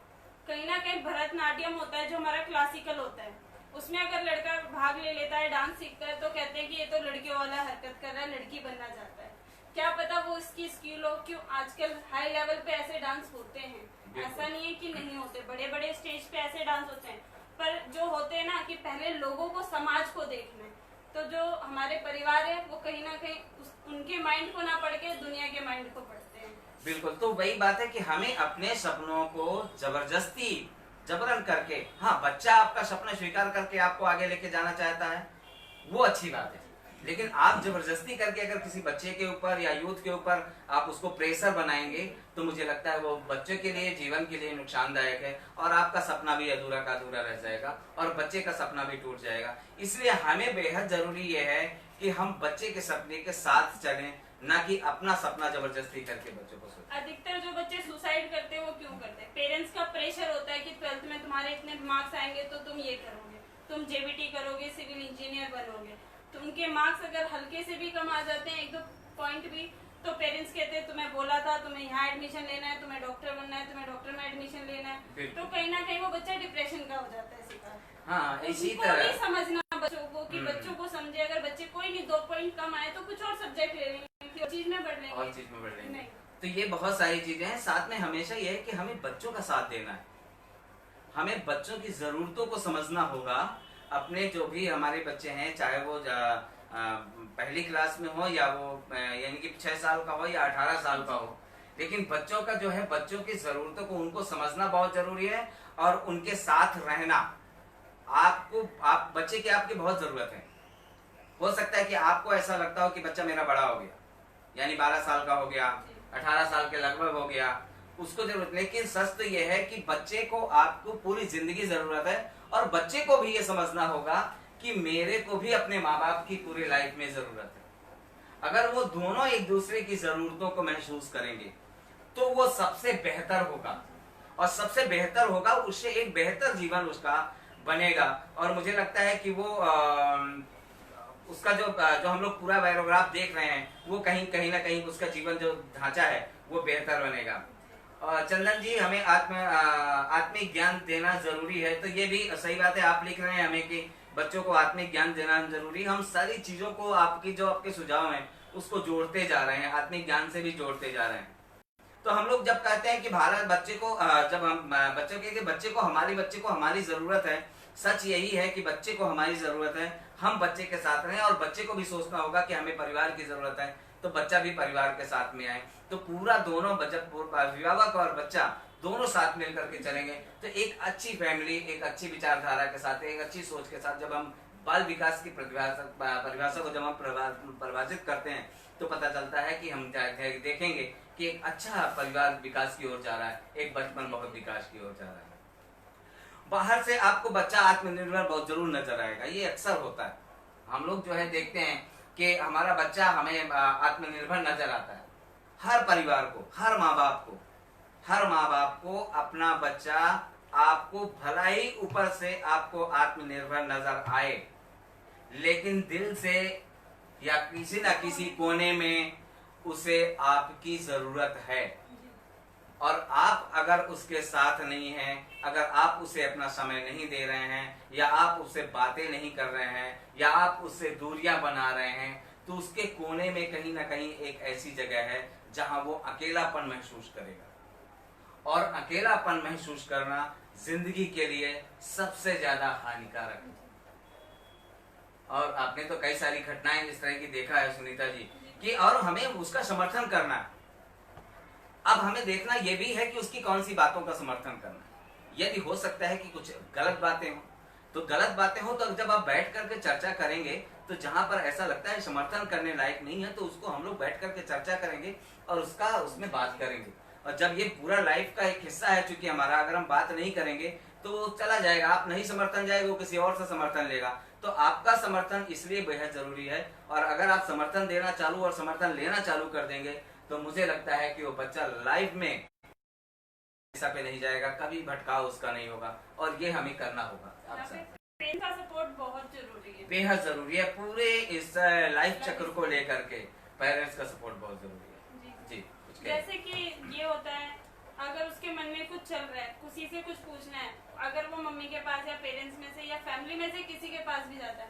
[SPEAKER 2] कहीं ना कहीं भरतनाट्यम होता है जो हमारा क्लासिकल होता है, उसमें अगर लड़का भाग ले लेता है, डांस सीखता है, तो कहते हैं कि ये तो लड़कियों वाला हरकत कर रहा है, लड़की बनना चाहता है। क्या पता वो इसकी स्किल हो, क्यों आजकल हाई लेवल पे ऐसे डांस होते हैं, ऐसा नहीं है कि नहीं होते, बड़े बड़े स्टेज पे ऐसे डांस होते हैं। पर जो होते हैं ना कि पहले लोगों को, समाज को देखना है, तो जो हमारे परिवार है वो कहीं ना कहीं उनके माइंड को ना पढ़ के दुनिया के माइंड को पढ़ते हैं।
[SPEAKER 1] बिल्कुल, तो वही बात है कि हमें अपने सपनों को जबरदस्ती जबरन करके, हाँ बच्चा आपका सपना स्वीकार करके आपको आगे लेके जाना चाहता है, वो अच्छी बात है, लेकिन आप जबरदस्ती करके अगर किसी बच्चे के ऊपर या यूथ के ऊपर आप उसको प्रेशर बनाएंगे तो मुझे लगता है वो बच्चे के लिए, जीवन के लिए नुकसानदायक है और आपका सपना भी अधूरा का अधूरा रह जाएगा और बच्चे का सपना भी टूट जाएगा। इसलिए हमें बेहद जरूरी ये है कि हम बच्चे के सपने के साथ चलें, ना कि अपना सपना जबरदस्ती करके बच्चों को सोचें।
[SPEAKER 2] अधिकतर जो बच्चे सुसाइड करते हैं वो क्यों करते हैं? पेरेंट्स का प्रेशर होता है कि 12th में तुम्हारे इतने मार्क्स आएंगे तो तुम ये करोगे, तुम जेबीटी करोगे, सिविल इंजीनियर बनोगे। तो उनके मार्क्स अगर हल्के से भी कम आ जाते हैं, एक दो पॉइंट भी, तो पेरेंट्स कहते हैं तुम्हें बोला था, तुम्हें यहाँ एडमिशन लेना है, तुम्हें डॉक्टर बनना है, तुम्हें डॉक्टर में एडमिशन लेना है। तो कहीं ना कहीं वो बच्चा डिप्रेशन का हो जाता है शिकार।
[SPEAKER 1] हाँ, इसी
[SPEAKER 2] उनको
[SPEAKER 1] तरह
[SPEAKER 2] भी समझना बच्चों को कि बच्चों को समझे, अगर बच्चे कोई नहीं 2 पॉइंट कम आए तो कुछ और सब्जेक्ट ले लेंगे, और चीज में बढ़ लेंगे,
[SPEAKER 1] और चीज में बढ़ लेंगे।
[SPEAKER 2] नहीं।
[SPEAKER 1] तो ये बहुत सारी चीजें हैं। साथ में हमेशा ये है कि हमें बच्चों का साथ देना है, हमें बच्चों की जरूरतों को समझना होगा। अपने जो भी हमारे बच्चे हैं, चाहे वो पहली क्लास में हो या वो यानी कि 6 साल का हो या 18 साल का हो, लेकिन बच्चों का जो है, बच्चों की जरूरतों को उनको समझना बहुत जरूरी है और उनके साथ रहना। आप बच्चे की आपकी बहुत जरूरत है। हो सकता है कि आपको ऐसा लगता हो कि बच्चा मेरा बड़ा हो गया, यानी 12 साल का हो गया, 18 साल के लगभग हो गया, उसको जरूरत, लेकिन सच तो यह है कि बच्चे को आपको पूरी जिंदगी जरूरत है और बच्चे को भी ये समझना होगा कि मेरे को भी अपने माँ बाप की पूरी लाइफ में जरूरत है। अगर वो दोनों एक दूसरे की जरूरतों को महसूस करेंगे तो वो सबसे बेहतर होगा और सबसे बेहतर होगा, उससे एक बेहतर जीवन उसका बनेगा। और मुझे लगता है कि वो उसका जो हम लोग पूरा बायोग्राफ देख रहे हैं, वो कहीं ना कहीं उसका जीवन जो ढांचा है वो बेहतर बनेगा। चंदन जी, हमें आत्मिक ज्ञान देना जरूरी है, तो ये भी सही बात है। आप लिख रहे हैं हमें कि बच्चों को आत्मिक ज्ञान देना जरूरी। हम सारी चीजों को आपके सुझाव हैं उसको जोड़ते जा रहे हैं, आत्मिक ज्ञान से भी जोड़ते जा रहे हैं। तो हम लोग जब कहते हैं कि भारत बच्चे को, जब हम बच्चों के बच्चे को हमारी जरूरत है, सच यही है कि बच्चे को हमारी जरूरत है। हम बच्चे के साथ रहें और बच्चे को भी सोचना होगा कि हमें परिवार की जरूरत है, तो बच्चा भी परिवार के साथ में आए। तो पूरा दोनों अभिभावक और बच्चा दोनों साथ मिलकर के चलेंगे तो एक अच्छी फैमिली, एक अच्छी विचारधारा के साथ, एक अच्छी सोच के साथ, जब हम बाल विकास की परिभाषा को जब हम परिभाषित करते हैं तो पता चलता है कि हम देखेंगे कि एक अच्छा परिवार विकास की ओर जा रहा है, एक बचपन बहुत विकास की ओर जा रहा है। बाहर से आपको बच्चा आत्मनिर्भर बहुत जरूर नजर आएगा, ये अक्सर होता है। हम लोग जो है देखते हैं कि हमारा बच्चा हमें आत्मनिर्भर नजर आता है। हर परिवार को, हर माँ बाप को अपना बच्चा, आपको भला ही ऊपर से आपको आत्मनिर्भर नजर आए, लेकिन दिल से या किसी न किसी कोने में उसे आपकी जरूरत है। और आप अगर उसके साथ नहीं हैं, अगर आप उसे अपना समय नहीं दे रहे हैं, या आप उससे बातें नहीं कर रहे हैं, या आप उससे दूरियां बना रहे हैं, तो उसके कोने में कहीं ना कहीं एक ऐसी जगह है जहां वो अकेलापन महसूस करेगा। और अकेलापन महसूस करना जिंदगी के लिए सबसे ज्यादा हानिकारक है। और आपने तो कई सारी घटनाएं इस तरह की देखा है सुनीता जी कि, और हमें उसका समर्थन करना है। अब हमें देखना यह भी है कि उसकी कौन सी बातों का समर्थन करना है। यदि हो सकता है कि कुछ गलत बातें हो, तो गलत बातें हो तो जब आप बैठ करके चर्चा करेंगे, तो जहां पर ऐसा लगता है समर्थन करने लायक नहीं है, तो उसको हम लोग बैठ करके चर्चा करेंगे और उसमें बात करेंगे। और जब ये पूरा लाइफ का एक हिस्सा है चूंकि हमारा, अगर हम बात नहीं करेंगे तो वो चला जाएगा, आप नहीं समर्थन जाएगा, वो किसी और से समर्थन लेगा। तो आपका समर्थन इसलिए बेहद जरूरी है। और अगर आप समर्थन देना चालू और समर्थन लेना चालू कर देंगे तो मुझे लगता है कि वो बच्चा लाइफ में पे नहीं जाएगा, कभी भटकाव उसका नहीं होगा। और ये हमें करना होगा।
[SPEAKER 2] पेरेंट्स का सपोर्ट बहुत जरूरी है,
[SPEAKER 1] बेहद जरूरी है। पूरे इस लाइफ चक्र को लेकर के पेरेंट्स का सपोर्ट बहुत जरूरी है। जी,
[SPEAKER 2] जैसे कि ये होता है, अगर उसके मन में कुछ चल रहा है, किसी से कुछ पूछना है, अगर वो मम्मी के पास या पेरेंट्स में से या फैमिली में से किसी के पास भी जाता है।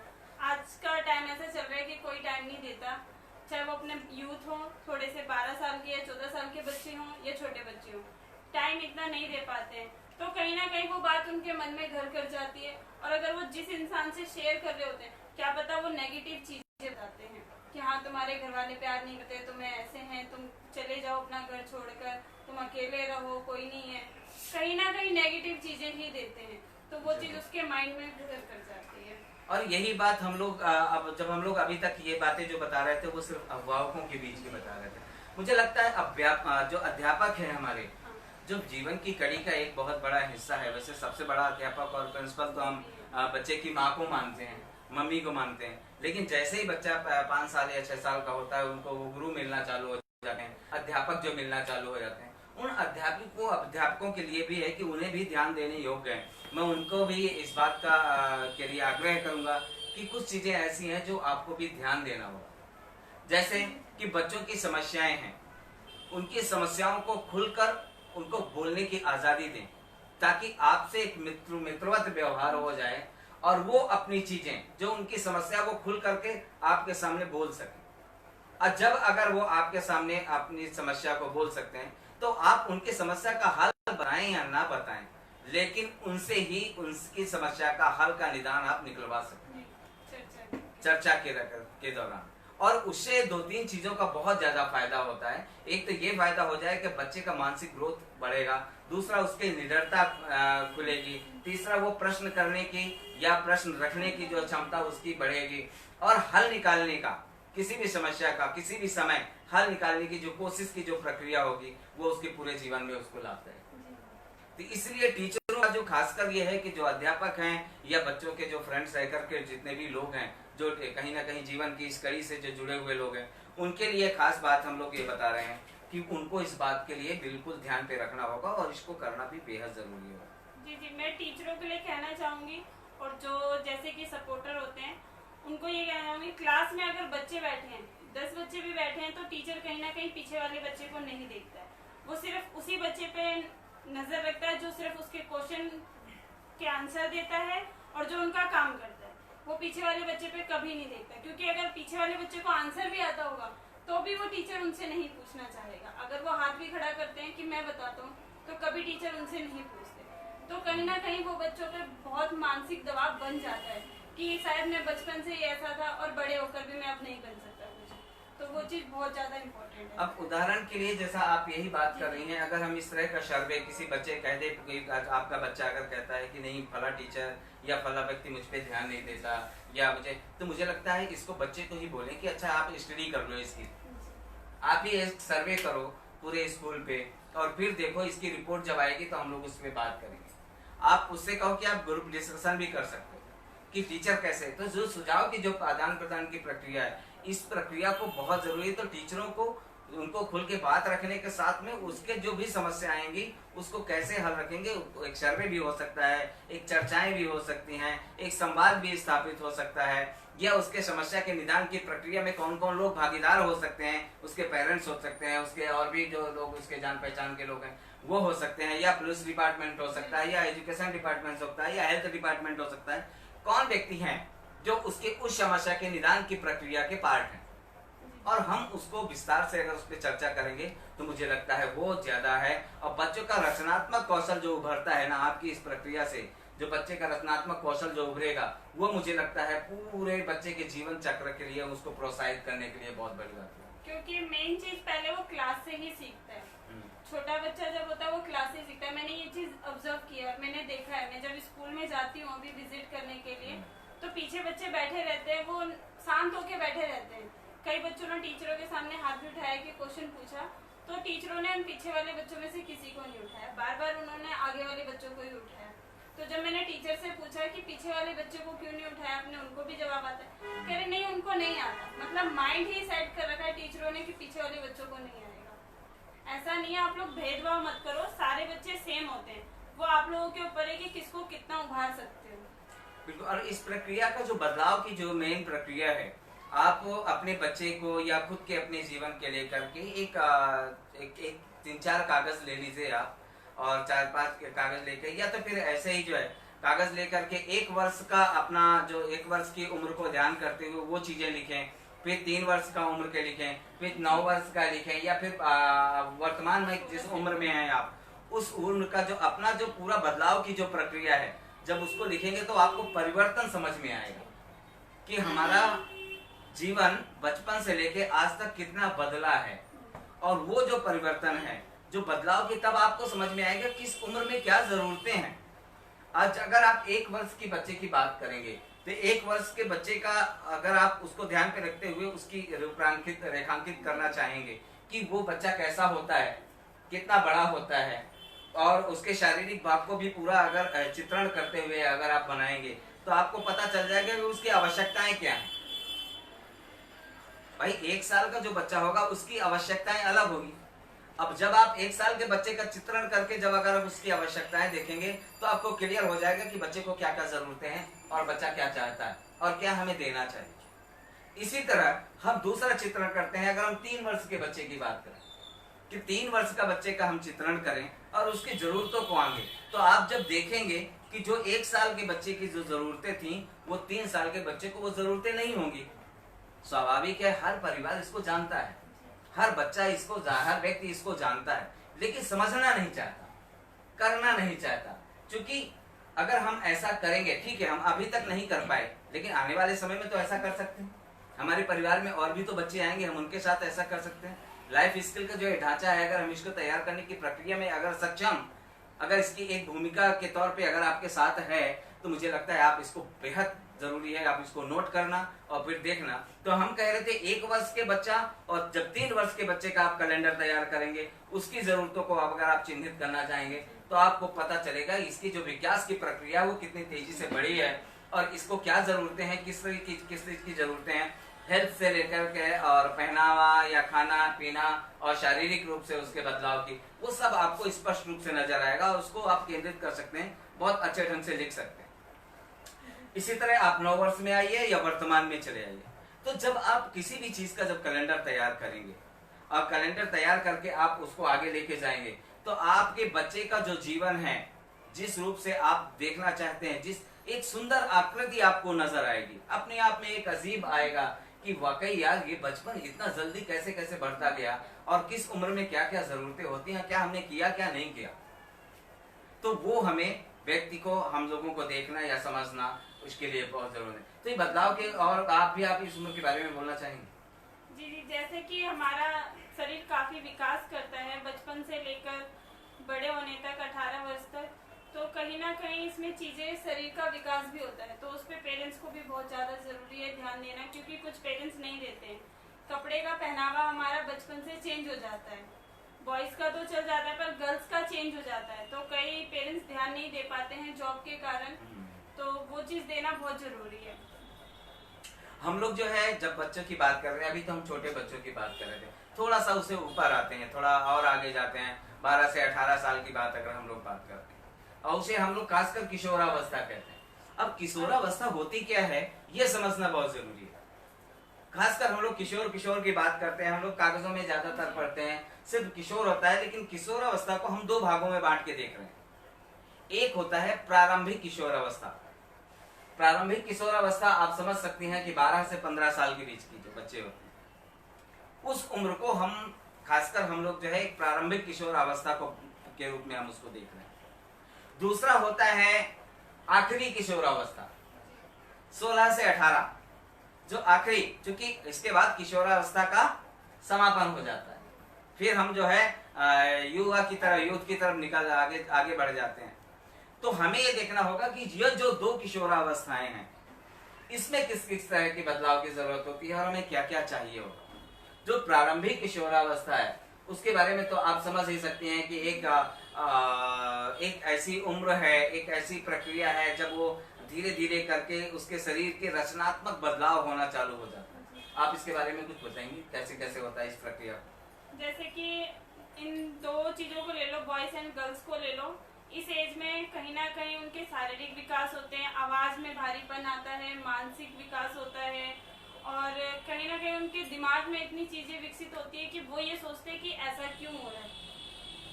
[SPEAKER 2] आज का टाइम ऐसा चल रहा है कि कोई टाइम नहीं देता, चाहे वो अपने यूथ हो, थोड़े से 12 साल के या 14 साल के बच्चे हों या छोटे बच्चे हों, टाइम इतना नहीं दे पाते हैं। तो कहीं ना कहीं वो बात उनके मन में घर कर जाती है। और अगर वो जिस इंसान से शेयर कर रहे होते हैं, क्या पता वो नेगेटिव चीजें बताते हैं कि हाँ तुम्हारे घर वाले प्यार नहीं करते, तुम्हें ऐसे हैं, तुम चले जाओ अपना घर छोड़कर, तुम अकेले रहो, कोई नहीं है, कहीं ना कहीं नेगेटिव चीजें ही देते हैं। तो वो चीज उसके माइंड में घर कर जाती है।
[SPEAKER 1] और यही बात हम लोग अब जब हम लोग अभी तक ये बातें जो बता रहे थे वो सिर्फ अभिभावकों के बीच की बता रहे थे। मुझे लगता है जो अध्यापक है हमारे, जो जीवन की कड़ी का एक बहुत बड़ा हिस्सा है। वैसे सबसे बड़ा अध्यापक और प्रिंसिपल तो हम बच्चे की माँ को मानते हैं, मम्मी को मानते हैं, लेकिन जैसे ही बच्चा 5 साल या 6 साल का होता है उनको वो गुरु मिलना चालू हो जाते हैं, अध्यापक जो मिलना चालू हो जाते हैं। उन अध्यापकों के लिए भी है कि उन्हें भी ध्यान देने योग्य है। मैं उनको भी इस बात का के लिए आग्रह करूंगा कि कुछ चीजें ऐसी हैं जो आपको भी ध्यान देना होगा। जैसे कि बच्चों की समस्याएं हैं, उनकी समस्याओं को खुलकर उनको बोलने की आजादी दें, ताकि आपसे एक मित्रवत व्यवहार हो जाए और वो अपनी चीजें जो उनकी समस्या को खुल करके आपके सामने बोल सकें। और जब अगर वो आपके सामने अपनी समस्या को बोल सकते हैं तो आप उनकी समस्या का हल बताएं या ना बताएं, लेकिन उनसे ही उनकी समस्या का हल का निदान आप निकलवा सकते हैं चर्चा के दौरान। और उससे 2-3 चीजों का बहुत ज्यादा फायदा होता है। एक तो ये फायदा हो जाए कि बच्चे का मानसिक ग्रोथ बढ़ेगा, दूसरा उसकी निडरता खुलेगी, तीसरा वो प्रश्न करने की या प्रश्न रखने की जो क्षमता उसकी बढ़ेगी, और हल निकालने का, किसी भी समस्या का किसी भी समय हल निकालने की जो कोशिश की जो प्रक्रिया होगी वो उसके पूरे जीवन में उसको लाभदायक। तो इसलिए टीचरों का जो खासकर ये है कि जो अध्यापक हैं या बच्चों के जो फ्रेंड्स रहकर के जितने भी लोग हैं जो कहीं ना कहीं जीवन की इस कड़ी से जो जुड़े हुए लोग हैं, उनके लिए खास बात हम लोग ये बता रहे हैं कि उनको इस बात के लिए बिल्कुल ध्यान पे रखना होगा और इसको करना भी बेहद जरूरी होगा।
[SPEAKER 2] जी जी, मैं टीचरों के लिए कहना चाहूंगी, और जो जैसे कि सपोर्टर होते हैं उनको ये कहना चाहूंगी, क्लास में अगर बच्चे बैठे हैं, 10 बच्चे भी बैठे हैं, तो टीचर कहीं ना कहीं पीछे वाले बच्चे को नहीं देखता है। वो सिर्फ उसी बच्चे पे नजर रखता है जो सिर्फ उसके क्वेश्चन के आंसर देता है और जो उनका काम करता है। वो पीछे वाले बच्चे पे कभी नहीं देखता, क्योंकि अगर पीछे वाले बच्चे को आंसर भी आता होगा तो भी वो टीचर उनसे नहीं पूछना चाहेगा। अगर वो हाथ भी खड़ा करते हैं कि मैं बताता हूँ, तो कभी टीचर उनसे नहीं पूछते। तो कहीं ना कहीं वो बच्चों पे बहुत मानसिक दबाव बन जाता है कि शायद मैं बचपन से ही ऐसा था और बड़े होकर भी मैं अब नहीं बन सकता कुछ। तो वो चीज बहुत ज्यादा इम्पोर्टेंट है।
[SPEAKER 1] अब उदाहरण के लिए जैसा आप यही बात कर रही हैं, अगर हम इस तरह का सर्वे किसी बच्चे कह दे, आपका बच्चा अगर कहता है कि नहीं फला टीचर या फला व्यक्ति मुझ पे ध्यान नहीं देता या मुझे लगता है इसको बच्चे को ही बोले कि अच्छा आप स्टडी कर लो इसकी, आप ही एक सर्वे करो पूरे स्कूल पे और फिर देखो इसकी रिपोर्ट जब आएगी तो हम लोग उस पर बात करेंगे। आप उससे कहो कि आप ग्रुप डिस्कशन भी कर सकते हो कि टीचर कैसे, तो जो सुझाव की जो आदान प्रदान की प्रक्रिया है, इस प्रक्रिया को बहुत जरूरी है। तो टीचरों को उनको खुल के बात रखने के साथ में उसके जो भी समस्या आएंगी उसको कैसे हल रखेंगे, एक सर्वे भी हो सकता है, एक चर्चाएं भी हो सकती हैं, एक संवाद भी स्थापित हो सकता है, या उसके समस्या के निदान की प्रक्रिया में कौन कौन लोग भागीदार हो सकते हैं, उसके पेरेंट्स हो सकते हैं, उसके और भी जो लोग उसके जान पहचान के लोग हैं वो हो सकते हैं, या पुलिस डिपार्टमेंट हो सकता है, या एजुकेशन डिपार्टमेंट हो सकता है, या हेल्थ डिपार्टमेंट हो सकता है। कौन व्यक्ति हैं जो उसके उस समस्या के निदान की प्रक्रिया के पार्ट हैं, और हम उसको विस्तार से अगर उस पर चर्चा करेंगे तो मुझे लगता है वो ज्यादा है। और बच्चों का रचनात्मक कौशल जो उभरता है ना आपकी इस प्रक्रिया से, जो बच्चे का रचनात्मक कौशल जो उभरेगा वो मुझे लगता है पूरे बच्चे के जीवन चक्र के लिए उसको प्रोत्साहित करने के लिए बहुत बड़ी बात है।
[SPEAKER 2] क्योंकि मेन चीज पहले वो क्लास से ही सीखता है। छोटा बच्चा जब होता है वो क्लास से सीखता है। मैंने ये चीज ऑब्जर्व किया और मैंने देखा है। मैं जब स्कूल में जाती हूँ अभी विजिट करने के लिए, तो पीछे बच्चे बैठे रहते हैं, वो शांत होके बैठे रहते हैं। कई बच्चों ने टीचरों के सामने हाथ भी उठाया कि क्वेश्चन पूछा, तो टीचरों ने उन पीछे वाले बच्चों में से किसी को नहीं उठाया, बार बार उन्होंने आगे वाले बच्चों को ही उठाया। तो जब मैंने टीचर से पूछा कि पीछे वाले बच्चे को क्यों नहीं उठाया आपने, उनको भी जवाब आता है, कह रहे नहीं उनको नहीं आता। मतलब माइंड ही सेट कर रखा है टीचरों ने कि पीछे वाले बच्चों को नहीं आएगा। ऐसा नहीं है, आप लोग भेदभाव मत करो, सारे बच्चे सेम होते हैं। वो आप लोगों के ऊपर है कि किसको कितना उभार सकते हो।
[SPEAKER 1] बिल्कुल। और इस प्रक्रिया का जो बदलाव की जो मेन प्रक्रिया है, आप अपने बच्चे को या खुद के अपने जीवन के लेकर के एक 3-4 कागज ले लीजिए आप, और 4-5 कागज लेकर, या तो फिर ऐसे ही जो है कागज लेकर के 1 वर्ष का अपना जो 1 वर्ष की उम्र को ध्यान करते हुए वो चीजें लिखें, फिर 3 वर्ष का उम्र के लिखें, फिर 9 वर्ष का लिखें, या फिर वर्तमान में जिस उम्र में हैं आप उस उम्र का जो अपना जो पूरा बदलाव की जो प्रक्रिया है, जब उसको लिखेंगे तो आपको परिवर्तन समझ में आएगा कि हमारा जीवन बचपन से लेके आज तक कितना बदला है। और वो जो परिवर्तन है, जो बदलाव की, तब आपको समझ में आएगा किस उम्र में क्या जरूरतें हैं। आज अगर आप 1 वर्ष की बच्चे की बात करेंगे तो 1 वर्ष के बच्चे का अगर आप उसको ध्यान पे रखते हुए उसकी रेखांकित करना चाहेंगे कि वो बच्चा कैसा होता है, कितना बड़ा होता है, और उसके शारीरिक भाग को भी पूरा अगर चित्रण करते हुए अगर आप बनाएंगे तो आपको पता चल जाएगा कि उसकी आवश्यकताएं क्या हैं। भाई 1 साल का जो बच्चा होगा उसकी आवश्यकताएं अलग होगी। अब जब आप 1 साल के बच्चे का चित्रण करके जब अगर आप उसकी आवश्यकताएं देखेंगे तो आपको क्लियर हो जाएगा कि बच्चे को क्या क्या जरूरतें हैं और बच्चा क्या चाहता है और क्या हमें देना चाहिए। इसी तरह हम दूसरा चित्रण करते हैं। अगर हम 3 वर्ष के बच्चे की बात करें कि 3 वर्ष का बच्चे का हम चित्रण करें और उसकी जरूरतों को आएंगे तो आप जब देखेंगे कि जो 1 साल के बच्चे की जो जरूरतें थी वो 3 साल के बच्चे को वो जरूरतें नहीं होंगी। स्वाभाविक है, हर परिवार इसको जानता है, हर बच्चा इसको हर व्यक्ति इसको जानता है, लेकिन समझना नहीं चाहता, करना नहीं चाहता। क्योंकि अगर हम ऐसा करेंगे, ठीक है हम अभी तक नहीं कर पाए, लेकिन आने वाले समय में तो ऐसा कर सकते हैं। हमारे परिवार में और भी तो बच्चे आएंगे, हम उनके साथ ऐसा कर सकते हैं। लाइफ स्किल का जो ढांचा है, अगर हम इसको तैयार करने की प्रक्रिया में अगर सक्षम, अगर इसकी एक भूमिका के तौर पे अगर आपके साथ है तो मुझे लगता है आप इसको बेहद जरूरी है, आप इसको नोट करना और फिर देखना। तो हम कह रहे थे 1 वर्ष के बच्चा और जब 3 वर्ष के बच्चे का आप कैलेंडर तैयार करेंगे, उसकी जरूरतों को अगर आप चिन्हित करना चाहेंगे तो आपको पता चलेगा इसकी जो विकास की प्रक्रिया है वो कितनी तेजी से बढ़ी है और इसको क्या जरूरतें हैं, किस चीज की जरूरतें हैं, हेल्थ से लेकर के और पहनावा या खाना पीना और शारीरिक रूप से उसके बदलाव की, वो सब आपको स्पष्ट रूप से नजर आएगा और उसको आप केंद्रित कर सकते हैं, बहुत अच्छे ढंग से लिख सकते हैं। इसी तरह आप 9 वर्ष में आइए या वर्तमान में चले आइए, तो जब आप किसी भी चीज का जब कैलेंडर तैयार करेंगे और कैलेंडर तैयार करके आप उसको आगे लेके जाएंगे तो आपके बच्चे का जो जीवन है, जिस रूप से आप देखना चाहते हैं, जिस एक सुंदर आकृति आपको नजर आएगी, अपने आप में एक अजीब आएगा कि वाकई यार ये बचपन इतना जल्दी कैसे कैसे बढ़ता गया और किस उम्र में क्या क्या जरूरतें होती हैं, क्या हमने किया क्या नहीं किया। तो वो हमें व्यक्ति को, हम लोगों को देखना या समझना उसके लिए बहुत जरूरी है। तो ये बदलाव के और आप इस उम्र के बारे में बोलना चाहेंगे?
[SPEAKER 2] जी जी, जैसे कि हमारा शरीर काफी विकास करता है बचपन से लेकर बड़े होने तक 18 वर्ष तक, तो कहीं ना कहीं इसमें चीजें, शरीर का विकास भी होता है, तो उस पर पेरेंट्स को भी बहुत ज्यादा जरूरी है ध्यान देना, क्योंकि कुछ पेरेंट्स नहीं देते हैं। कपड़े का पहनावा हमारा बचपन से चेंज हो जाता है, बॉयज का तो चल जाता है पर गर्ल्स का चेंज हो जाता है, तो कई पेरेंट्स ध्यान नहीं दे पाते हैं जॉब के कारण, तो वो चीज देना बहुत जरूरी है।
[SPEAKER 1] हम लोग जो है जब बच्चों की बात कर रहे हैं, अभी तो हम छोटे बच्चों की बात कर रहे थे, थोड़ा सा उससे ऊपर आते हैं, थोड़ा और आगे जाते हैं, 12 से 18 साल की बात अगर हम लोग बात करते हैं और उसे हम लोग खासकर किशोरावस्था कहते हैं। अब किशोरावस्था होती क्या है ये समझना बहुत जरूरी है। खासकर हम लोग किशोर की बात करते हैं, हम लोग कागजों में ज्यादातर पढ़ते हैं सिर्फ किशोर होता है, लेकिन किशोरावस्था को हम 2 भागों में बांट के देख रहे हैं। एक होता है प्रारंभिक किशोरावस्था। प्रारंभिक किशोरावस्था आप समझ सकती हैं कि 12 से 15 साल के बीच की जो बच्चे होते हैं, उस उम्र को हम खासकर हम लोग जो है एक प्रारंभिक किशोरावस्था को के रूप में हम उसको देख रहे हैं। दूसरा होता है आखिरी किशोरावस्था, 16 से 18, जो आखिरी, क्योंकि इसके बाद किशोरावस्था का समापन हो जाता है, फिर हम जो है युवा की तरफ, यूथ की तरफ निकल आगे बढ़ जाते हैं। तो हमें ये देखना होगा कि ये जो 2 किशोरावस्थाएं हैं इसमें किस किस तरह के बदलाव की जरूरत होती है और हमें क्या क्या चाहिए होगा। जो प्रारंभिक किशोरावस्था है उसके बारे में तो आप समझ ही सकते हैं कि एक ऐसी उम्र है, एक ऐसी प्रक्रिया है जब वो धीरे धीरे करके उसके शरीर के रचनात्मक बदलाव होना चालू हो जाता है। आप इसके बारे में कुछ बताएंगे कैसे कैसे होता है इस प्रक्रिया?
[SPEAKER 2] जैसे कि इन 2 चीजों को ले लो, बॉयज एंड गर्ल्स को ले लो, इस एज में कहीं ना कहीं उनके शारीरिक विकास होते हैं, आवाज में भारीपन आता है, मानसिक विकास होता है और कहीं ना कहीं उनके दिमाग में इतनी चीजें विकसित होती है कि वो ये सोचते हैं कि ऐसा क्यों हो रहा है।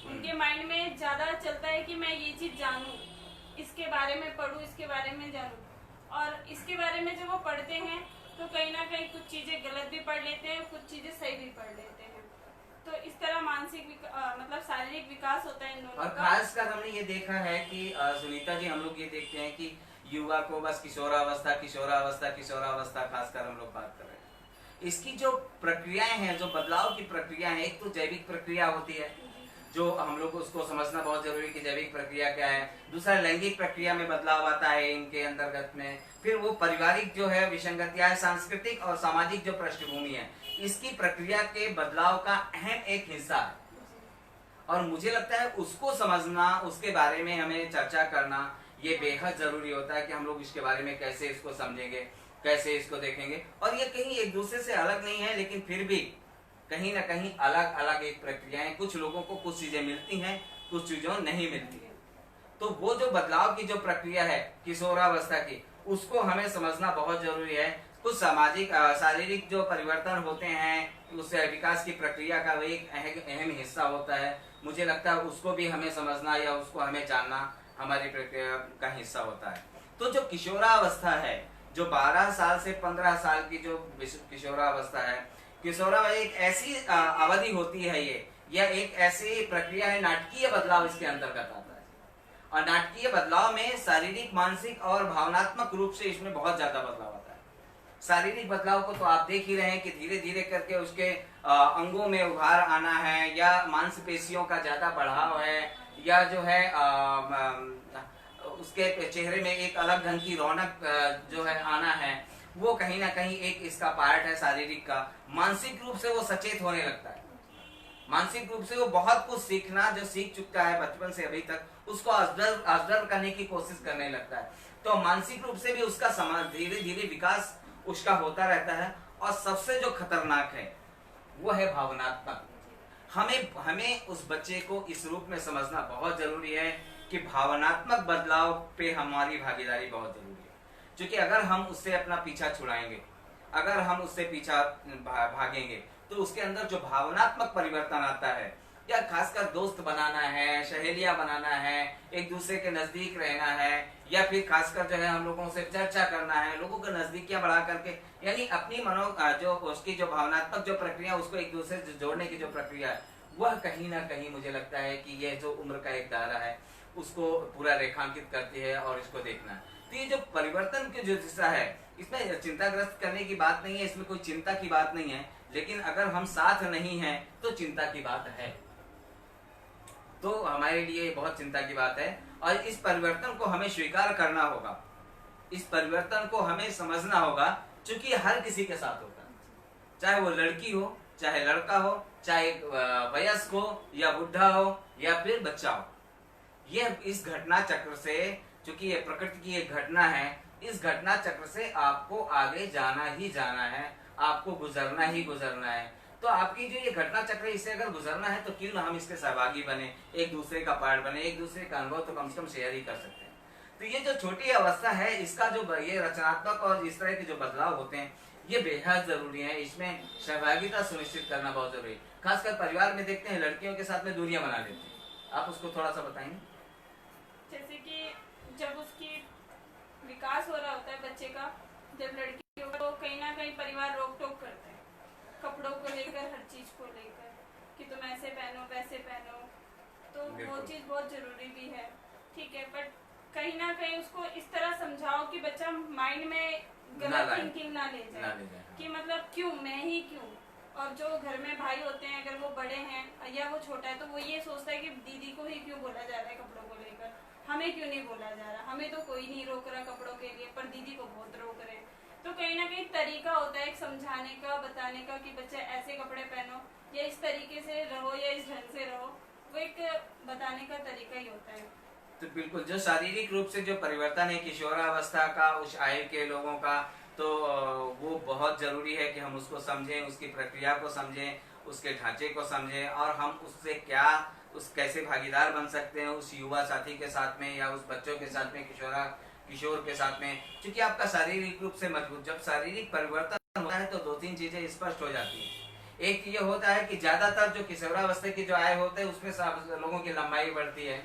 [SPEAKER 2] उनके माइंड में ज्यादा चलता है कि मैं ये चीज जानूं, इसके बारे में पढूं, इसके बारे में जानूं, और इसके बारे में जब वो पढ़ते हैं तो कहीं ना कहीं कुछ चीजें गलत भी पढ़ लेते हैं, कुछ चीजें सही भी पढ़ लेते हैं। तो इस तरह मानसिक मतलब शारीरिक विकास होता है इन दोनों
[SPEAKER 1] और
[SPEAKER 2] का।
[SPEAKER 1] खासकर हमने ये देखा है कि सुनीता जी, हम लोग ये देखते हैं कि युवा को बस किशोरावस्था खासकर हम लोग बात कर रहे हैं। इसकी जो प्रक्रियाएं हैं, जो बदलाव की प्रक्रिया है, एक तो जैविक प्रक्रिया होती है, जो हम लोग को उसको समझना बहुत जरूरी है कि जैविक प्रक्रिया क्या है। दूसरा, लैंगिक प्रक्रिया में बदलाव आता है इनके अंतर्गत में। फिर वो पारिवारिक जो है विसंगतियां है, सांस्कृतिक और सामाजिक जो पृष्ठभूमि है, इसकी प्रक्रिया के बदलाव का अहम एक हिस्सा है। और मुझे लगता है उसको समझना, उसके बारे में हमें चर्चा करना ये बेहद जरूरी होता है कि हम लोग इसके बारे में कैसे इसको समझेंगे, कैसे इसको देखेंगे। और ये कहीं एक दूसरे से अलग नहीं है, लेकिन फिर भी कहीं ना कहीं अलग अलग एक प्रक्रियाएं, कुछ लोगों को कुछ चीजें मिलती हैं, कुछ चीजों नहीं मिलती है। तो वो जो बदलाव की जो प्रक्रिया है किशोरावस्था की, उसको हमें समझना बहुत जरूरी है। कुछ सामाजिक शारीरिक जो परिवर्तन होते हैं, उस विकास की प्रक्रिया का वो एक अहम हिस्सा होता है। मुझे लगता है उसको भी हमें समझना या उसको हमें जानना हमारी प्रक्रिया का हिस्सा होता है। तो जो किशोरावस्था है, जो 12 साल से 15 साल की जो किशोरावस्था है, किशोरावस्था एक ऐसी अवधि होती है, यह एक ऐसी प्रक्रिया है, नाटकीय बदलाव इसके अंतर्गत आता है। और नाटकीय बदलाव में शारीरिक, मानसिक और भावनात्मक रूप से इसमें बहुत ज्यादा बदलाव आता है। शारीरिक बदलाव को तो आप देख ही रहे हैं कि धीरे धीरे करके उसके अंगों में उभार आना है, या मांसपेशियों का ज्यादा बढ़ाव है, या जो है उसके चेहरे में एक अलग ढंग की रौनक जो है आना है, वो कहीं ना कहीं एक इसका पार्ट है शारीरिक का। मानसिक रूप से वो सचेत होने लगता है। मानसिक रूप से वो बहुत कुछ सीखना, जो सीख चुका है बचपन से अभी तक, उसको ऑब्जर्व करने की कोशिश करने लगता है। तो मानसिक रूप से भी उसका धीरे धीरे विकास उसका होता रहता है। और सबसे जो खतरनाक है वो है भावनात्मक। हमें उस बच्चे को इस रूप में समझना बहुत जरूरी है कि भावनात्मक बदलाव पे हमारी भागीदारी बहुत जरूरी है। क्योंकि अगर हम उससे अपना पीछा छुड़ाएंगे, अगर हम उससे पीछा भागेंगे, तो उसके अंदर जो भावनात्मक परिवर्तन आता है, या खासकर दोस्त बनाना है, सहेलियां बनाना है, एक दूसरे के नजदीक रहना है, या फिर खासकर जो है हम लोगों से चर्चा करना है, लोगों के नजदीकियां बढ़ा करके, यानी अपनी जो उसकी जो भावनात्मक जो प्रक्रिया, उसको एक दूसरे से जोड़ने की जो प्रक्रिया है, वह कहीं ना कहीं मुझे लगता है कि यह जो उम्र का एक दायरा है उसको पूरा रेखांकित करती है। और इसको देखना है, तो ये जो परिवर्तन के जो हिस्सा है, इसमें चिंताग्रस्त करने की बात नहीं है, इसमें कोई चिंता की बात नहीं है। लेकिन अगर हम साथ नहीं हैं तो चिंता की बात है, तो हमारे लिए बहुत चिंता की बात है। और इस परिवर्तन को हमें स्वीकार करना होगा, इस परिवर्तन को हमें समझना होगा, क्योंकि हर किसी के साथ होता है, चाहे वो लड़की हो, चाहे लड़का हो, चाहे वयस्क हो या बुढ़ा हो या फिर बच्चा हो। यह इस घटना चक्र से, चूंकि ये प्रकृति की एक घटना है, इस घटना चक्र से आपको आगे जाना ही जाना है, आपको गुजरना ही गुजरना है। तो आपकी जो ये घटना चक्र है, इससे अगर गुजरना है तो क्यों ना हम इसके सहभागी बने, एक दूसरे का पार्ट बने, एक दूसरे का अनुभव तो कम से कम शेयर ही कर सकते हैं। तो ये जो छोटी अवस्था है, इसका जो ये रचनात्मक और इस तरह के जो बदलाव होते हैं, ये बेहद जरूरी है। इसमें सहभागिता सुनिश्चित करना बहुत जरूरी है। खासकर परिवार में देखते हैं लड़कियों के साथ में दूरियां बना लेते हैं। आप उसको थोड़ा सा बताएंगे।
[SPEAKER 2] जैसे कि जब उसकी विकास हो रहा होता है बच्चे का, जब लड़की हो तो कहीं ना कहीं परिवार रोक टोक करता है, कपड़ों को लेकर, हर चीज को लेकर, कि तुम ऐसे पहनो वैसे पहनो। तो वो चीज बहुत जरूरी भी है, ठीक है। बट कहीं ना कहीं उसको इस तरह समझाओ कि बच्चा माइंड में गलत थिंकिंग ना ले जाए, कि मतलब क्यों, मैं ही क्यों। और जो घर में भाई होते हैं, अगर वो बड़े हैं या वो छोटा है, तो वो ये सोचता है कि दीदी को ही क्यों बोला जा रहा है कपड़ों को लेकर, हमें क्यों नहीं बोला जा रहा, हमें तो कोई नहीं रोक रहा कपड़ों के लिए, पर दीदी को बहुत रोक रहे। तो कहीं ना कहीं तरीका होता है एक समझाने का, बताने का, कि बच्चा ऐसे कपड़े पहनो, या इस तरीके से रहो, या इस ढंग से रहो, वो एक बताने का तरीका ही होता है।
[SPEAKER 1] तो बिल्कुल, जो शारीरिक रूप से जो परिवर्तन है किशोरावस्था का उस आयु के लोगों का, तो वो बहुत जरूरी है कि हम उसको समझें, उसकी प्रक्रिया को समझें, उसके ढांचे को समझें, और हम उससे क्या, उस कैसे भागीदार बन सकते हैं उस युवा साथी के साथ में, या उस बच्चों के साथ में, किशोर के साथ में। क्योंकि आपका शारीरिक रूप से मजबूत, जब शारीरिक परिवर्तन होता है तो दो तीन चीजें स्पष्ट हो जाती है। एक ये होता है कि ज्यादातर जो किशोरावस्था की जो आयु होते हैं, उसमें लोगों की लंबाई बढ़ती है,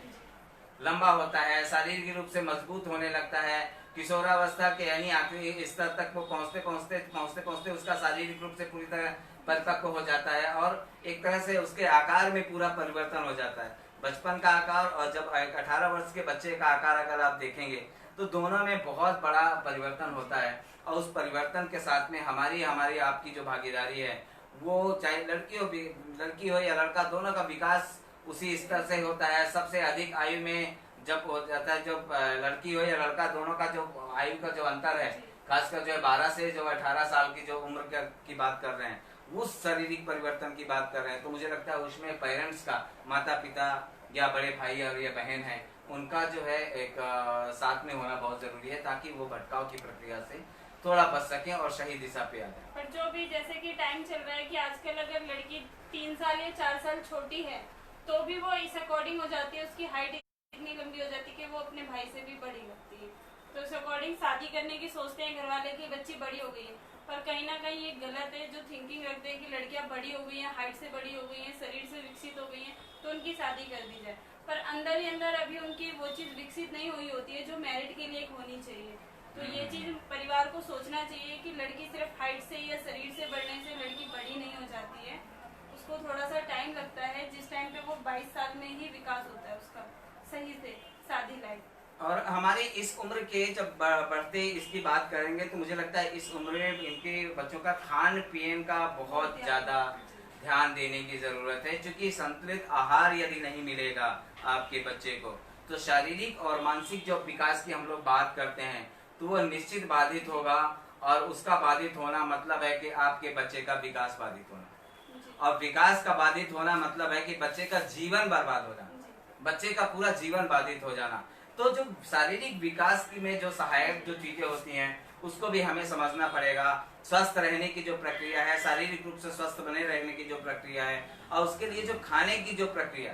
[SPEAKER 1] लंबा होता है, शारीरिक रूप से मजबूत होने लगता है। किशोरावस्था के यानी आखिरी स्तर तक वो पहुंचते उसका शारीरिक रूप से पूरी तरह परिपक्व हो जाता है, और एक तरह से उसके आकार में पूरा परिवर्तन हो जाता है। बचपन का आकार और जब 18 वर्ष के बच्चे का आकार अगर आप देखेंगे, तो दोनों में बहुत बड़ा परिवर्तन होता है। और उस परिवर्तन के साथ में हमारी आपकी जो भागीदारी है, वो चाहे लड़की हो या लड़का, दोनों का विकास उसी स्तर से होता है। सबसे अधिक आयु में जब हो जाता है, जब लड़की हो या लड़का, दोनों का जो आयु का जो अंतर है, खासकर जो है 12 से जो 18 साल की जो उम्र की बात कर रहे हैं, उस शारीरिक परिवर्तन की बात कर रहे हैं, तो मुझे लगता है उसमें पेरेंट्स का, माता पिता या बड़े भाई और या बहन है, उनका जो है एक साथ में होना बहुत जरूरी है, ताकि वो भटकाव की प्रक्रिया से थोड़ा बच सके और सही दिशा पे आ जाए।
[SPEAKER 2] पर जो भी जैसे कि टाइम चल रहा है कि आजकल अगर लड़की 3 साल या 4 साल छोटी है तो भी वो इस अकॉर्डिंग हो जाती है, उसकी हाइट इतनी लंबी हो जाती है कि वो अपने भाई से भी बड़ी लगती है, तो उस अकॉर्डिंग शादी करने की सोचते हैं घर वाले कि बच्ची बड़ी हो गई है। पर कहीं ना कहीं ये गलत है जो थिंकिंग रखते हैं कि लड़कियां बड़ी हो गई हैं, हाइट से बड़ी हो गई हैं, शरीर से विकसित हो गई हैं, तो उनकी शादी कर दी जाए। पर अंदर ही अंदर अभी उनकी वो चीज़ विकसित नहीं हुई होती है जो मैरिड के लिए होनी चाहिए। तो ये चीज़ परिवार को सोचना चाहिए कि लड़की सिर्फ हाइट से या शरीर से बढ़ने से लड़की बड़ी नहीं हो जाती है, उसको थोड़ा सा टाइम लगता है, जिस टाइम पे वो 22 साल में ही विकास होता है उसका सही से शादी लायक।
[SPEAKER 1] और हमारे इस उम्र के जब बढ़ते इसकी बात करेंगे, तो मुझे लगता है इस उम्र में इनके बच्चों का खान पीन का बहुत ज़्यादा ध्यान देने की ज़रूरत है, क्योंकि संतुलित आहार यदि नहीं मिलेगा आपके बच्चे को, तो शारीरिक और मानसिक जो विकास की हम लोग बात करते हैं, तो वो निश्चित बाधित होगा। और उसका बाधित होना मतलब है कि आपके बच्चे का विकास बाधित होना, और विकास का बाधित होना मतलब है कि बच्चे का जीवन बर्बाद हो जाना, बच्चे का पूरा जीवन बाधित हो जाना। तो जो शारीरिक विकास की में जो सहायक जो चीजें होती हैं, उसको भी हमें समझना पड़ेगा। स्वस्थ रहने की जो प्रक्रिया है, शारीरिक रूप से स्वस्थ बने रहने की जो प्रक्रिया है, और उसके लिए जो खाने की जो प्रक्रिया,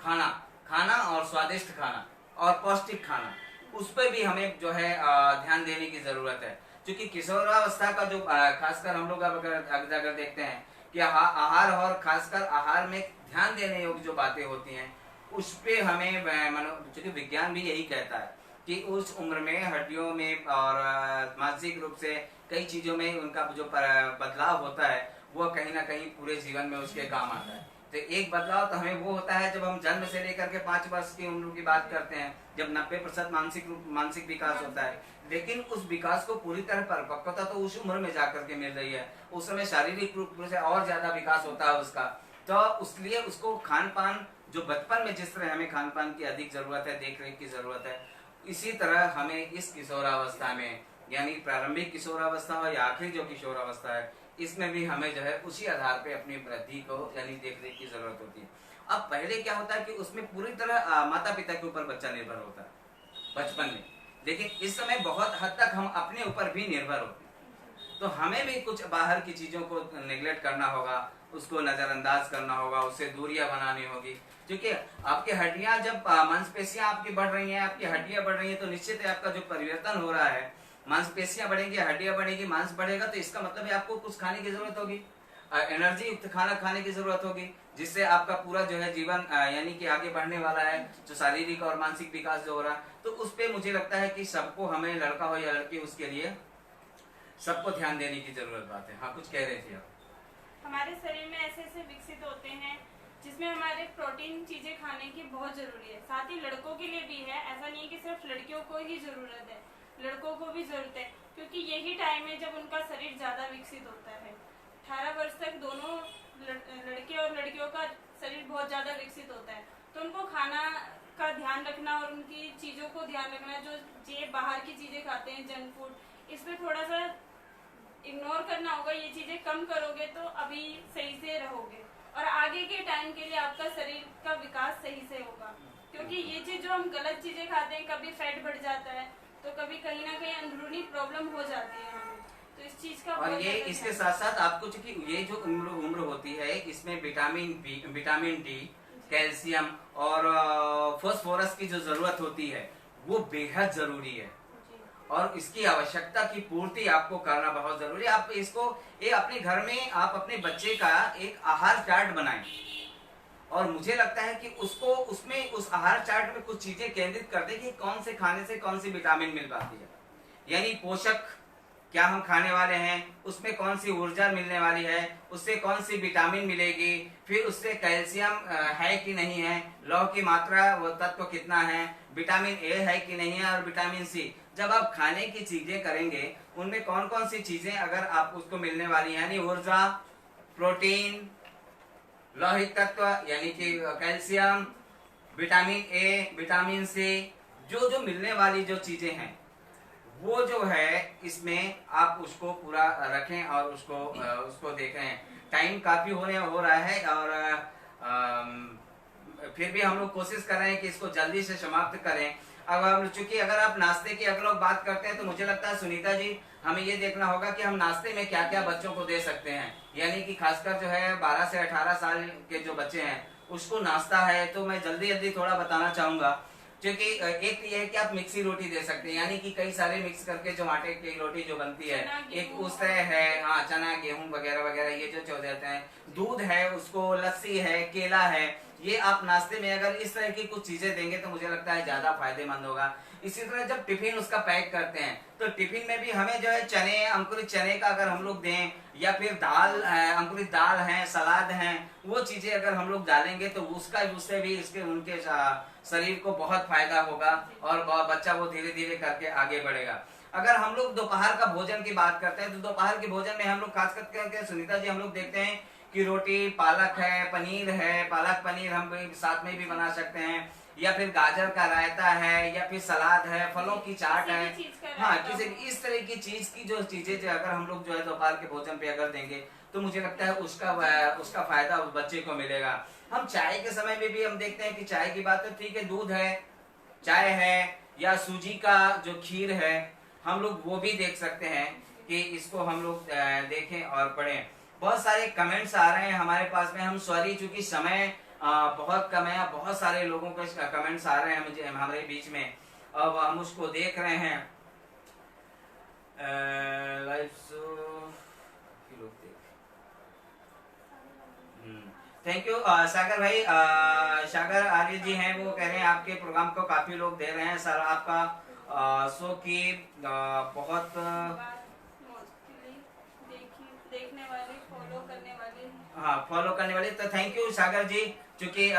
[SPEAKER 1] खाना और स्वादिष्ट खाना और पौष्टिक खाना, उस पर भी हमें जो है ध्यान देने की जरूरत है। क्योंकि किशोरावस्था का जो खासकर हम लोग अगर देखते हैं कि आहार और खासकर आहार में ध्यान देने योग्य जो बातें होती हैं, उस पे हमें क्योंकि विज्ञान भी यही कहता है कि उस उम्र में हड्डियों में और मानसिक रूप से कई चीजों में उनका जो बदलाव होता है, वो कहीं ना कहीं पूरे जीवन में उसके काम आता है। तो एक बदलाव तो हमें वो होता है जब हम जन्म से लेकर के 5 वर्ष की उम्र की बात करते हैं, जब 90% मानसिक विकास होता है, लेकिन उस विकास को पूरी तरह परिपक्वता तो उस उम्र में जाकर के मिल रही है। उस समय शारीरिक रूप से और ज्यादा विकास होता है उसका, तो उसलिए उसको खान पान जो बचपन में जिस तरह हमें खान पान की अधिक जरूरत है, देख रेख की जरूरत है, इसी तरह हमें इस किशोरावस्था में, यानी प्रारंभिक किशोरावस्था और या आखिरी जो किशोरावस्था है, इसमें भी हमें जो है उसी आधार पे अपनी वृद्धि को यानी देख रेख की जरूरत होती है। अब पहले क्या होता है कि उसमें पूरी तरह माता पिता के ऊपर बच्चा निर्भर होता है बचपन में, लेकिन इस समय बहुत हद तक हम अपने ऊपर भी निर्भर होते हैं। तो हमें भी कुछ बाहर की चीजों को नेग्लेक्ट करना होगा, उसको नजरअंदाज करना होगा, उससे दूरियां बनानी होगी। क्योंकि आपकी हड्डियां जब मांसपेशियां आपकी बढ़ रही हैं, आपकी हड्डियां बढ़ रही हैं, तो निश्चित है आपका जो परिवर्तन हो रहा है, मांसपेशियां बढ़ेंगी, हड्डियां बढ़ेगी, मांस बढ़ेगा, तो इसका मतलब है आपको कुछ खाने की जरूरत होगी, एनर्जी युक्त खाना खाने की जरूरत होगी, जिससे आपका पूरा जो है जीवन यानी कि आगे बढ़ने वाला है, जो शारीरिक और मानसिक विकास जो हो रहा है। तो उस पे मुझे लगता है कि सबको, हमें लड़का हो या लड़की, उसके लिए सबको ध्यान देने की जरूरत बात है। हाँ, कुछ कह रहे थे आप?
[SPEAKER 2] हमारे शरीर में ऐसे ऐसे विकसित होते हैं जिसमें हमारे प्रोटीन चीजें खाने की बहुत जरूरी है, साथ ही लड़कों के लिए भी है। ऐसा नहीं है कि सिर्फ लड़कियों को ही जरूरत है, लड़कों को भी जरूरत है, क्योंकि यही टाइम है जब उनका शरीर ज्यादा विकसित होता है। 18 वर्ष तक दोनों लड़के और लड़कियों का शरीर बहुत ज्यादा विकसित होता है, तो उनको खाना का ध्यान रखना और उनकी चीजों को ध्यान रखना, जो ये बाहर की चीजें खाते हैं, जंक फूड, इस पे थोड़ा सा इग्नोर करना होगा। ये चीजें कम करोगे तो अभी सही से रहोगे और आगे के टाइम के लिए आपका शरीर का विकास सही से होगा। क्योंकि ये चीज जो हम गलत चीजें खाते हैं, कभी फैट बढ़ जाता है तो कभी कहीं ना कहीं अंदरूनी प्रॉब्लम हो जाती है हमें, तो इस चीज का
[SPEAKER 1] और ये इसके साथ साथ आपको, चूंकि ये जो उम्र होती है, इसमें विटामिन डी, कैल्शियम और फास्फोरस की जो जरूरत होती है, वो बेहद जरूरी है, और इसकी आवश्यकता की पूर्ति आपको करना बहुत जरूरी है। आप इसको अपने घर में आप अपने बच्चे का एक आहार चार्ट बनाएं, और मुझे लगता है कि उसको उसमें उस आहार चार्ट में कुछ चीजें केंद्रित कर दें कि कौन से खाने से कौन सी विटामिन मिल पाती है, यानी पोषक क्या हम खाने वाले हैं, उसमें कौन सी ऊर्जा मिलने वाली है, उससे कौन सी विटामिन मिलेगी, फिर उससे कैल्शियम है कि नहीं है, लौह की मात्रा वो तत्व कितना है, विटामिन ए है कि नहीं है, और विटामिन सी। जब आप खाने की चीजें करेंगे, उनमें कौन कौन सी चीजें अगर आप उसको मिलने वाली है, यानी ऊर्जा, प्रोटीन, लोहित तत्व यानी कि calcium, vitamin A, vitamin C, जो जो मिलने वाली जो चीजें हैं वो जो है इसमें आप उसको पूरा रखें और उसको देखें। टाइम काफी हो रहा है और फिर भी हम लोग कोशिश कर रहे हैं कि इसको जल्दी से समाप्त करें। अब हम चूंकि अगर आप नाश्ते की अगर लोग बात करते हैं तो मुझे लगता है सुनीता जी हमें ये देखना होगा कि हम नाश्ते में क्या क्या बच्चों को दे सकते हैं, यानी कि खासकर जो है 12 से 18 साल के जो बच्चे हैं उसको नाश्ता है तो मैं जल्दी जल्दी थोड़ा बताना चाहूंगा। क्योंकि एक ये है कि आप मिक्सी रोटी दे सकते हैं, यानी कि कई सारे मिक्स करके जो आटे की रोटी जो बनती है, एक उससे है, हाँ चना गेहूं वगैरह वगैरह ये जो देते हैं, दूध है उसको, लस्सी है, केला है, ये आप नाश्ते में अगर इस तरह की कुछ चीजें देंगे तो मुझे लगता है ज्यादा फायदेमंद होगा। इसी तरह जब टिफिन उसका पैक करते हैं तो टिफिन में भी हमें जो है चने, अंकुरित चने का अगर हम लोग दें या फिर दाल, अंकुरित दाल है, सलाद है, वो चीजें अगर हम लोग डालेंगे तो उससे भी इसके उनके शरीर को बहुत फायदा होगा और बच्चा वो धीरे धीरे करके आगे बढ़ेगा। अगर हम लोग दोपहर का भोजन की बात करते हैं तो दोपहर के भोजन में हम लोग खास करके सुनीता जी हम लोग देखते हैं कि रोटी, पालक है, पनीर है, पालक पनीर हम साथ में भी बना सकते हैं, या फिर गाजर का रायता है, या फिर सलाद है, फलों की चाट है, हाँ किसी इस तरह की चीज की जो चीजें जो अगर हम लोग जो है दोपहर के भोजन पे अगर देंगे तो मुझे लगता है उसका फायदा उस बच्चे को मिलेगा। हम चाय के समय में भी हम देखते हैं कि चाय की बात तो ठीक है, दूध है, चाय है, या सूजी का जो खीर है हम लोग वो भी देख सकते हैं कि इसको हम लोग देखें और पढ़ें। बहुत सारे कमेंट्स आ रहे हैं हमारे पास में, हम सॉरी चूंकि समय बहुत कम है, बहुत सारे लोगों के कमेंट्स आ रहे हैं मुझे हमारे बीच में, अब हम उसको देख रहे हैं। थैंक यू सागर भाई, सागर आर्य जी हैं, वो कह रहे हैं आपके प्रोग्राम को काफी लोग दे रहे हैं सर, आपका शो की बहुत
[SPEAKER 2] देखने वाले,
[SPEAKER 1] फॉलो करने वाले, तो थैंक यू सागर जी। क्योंकि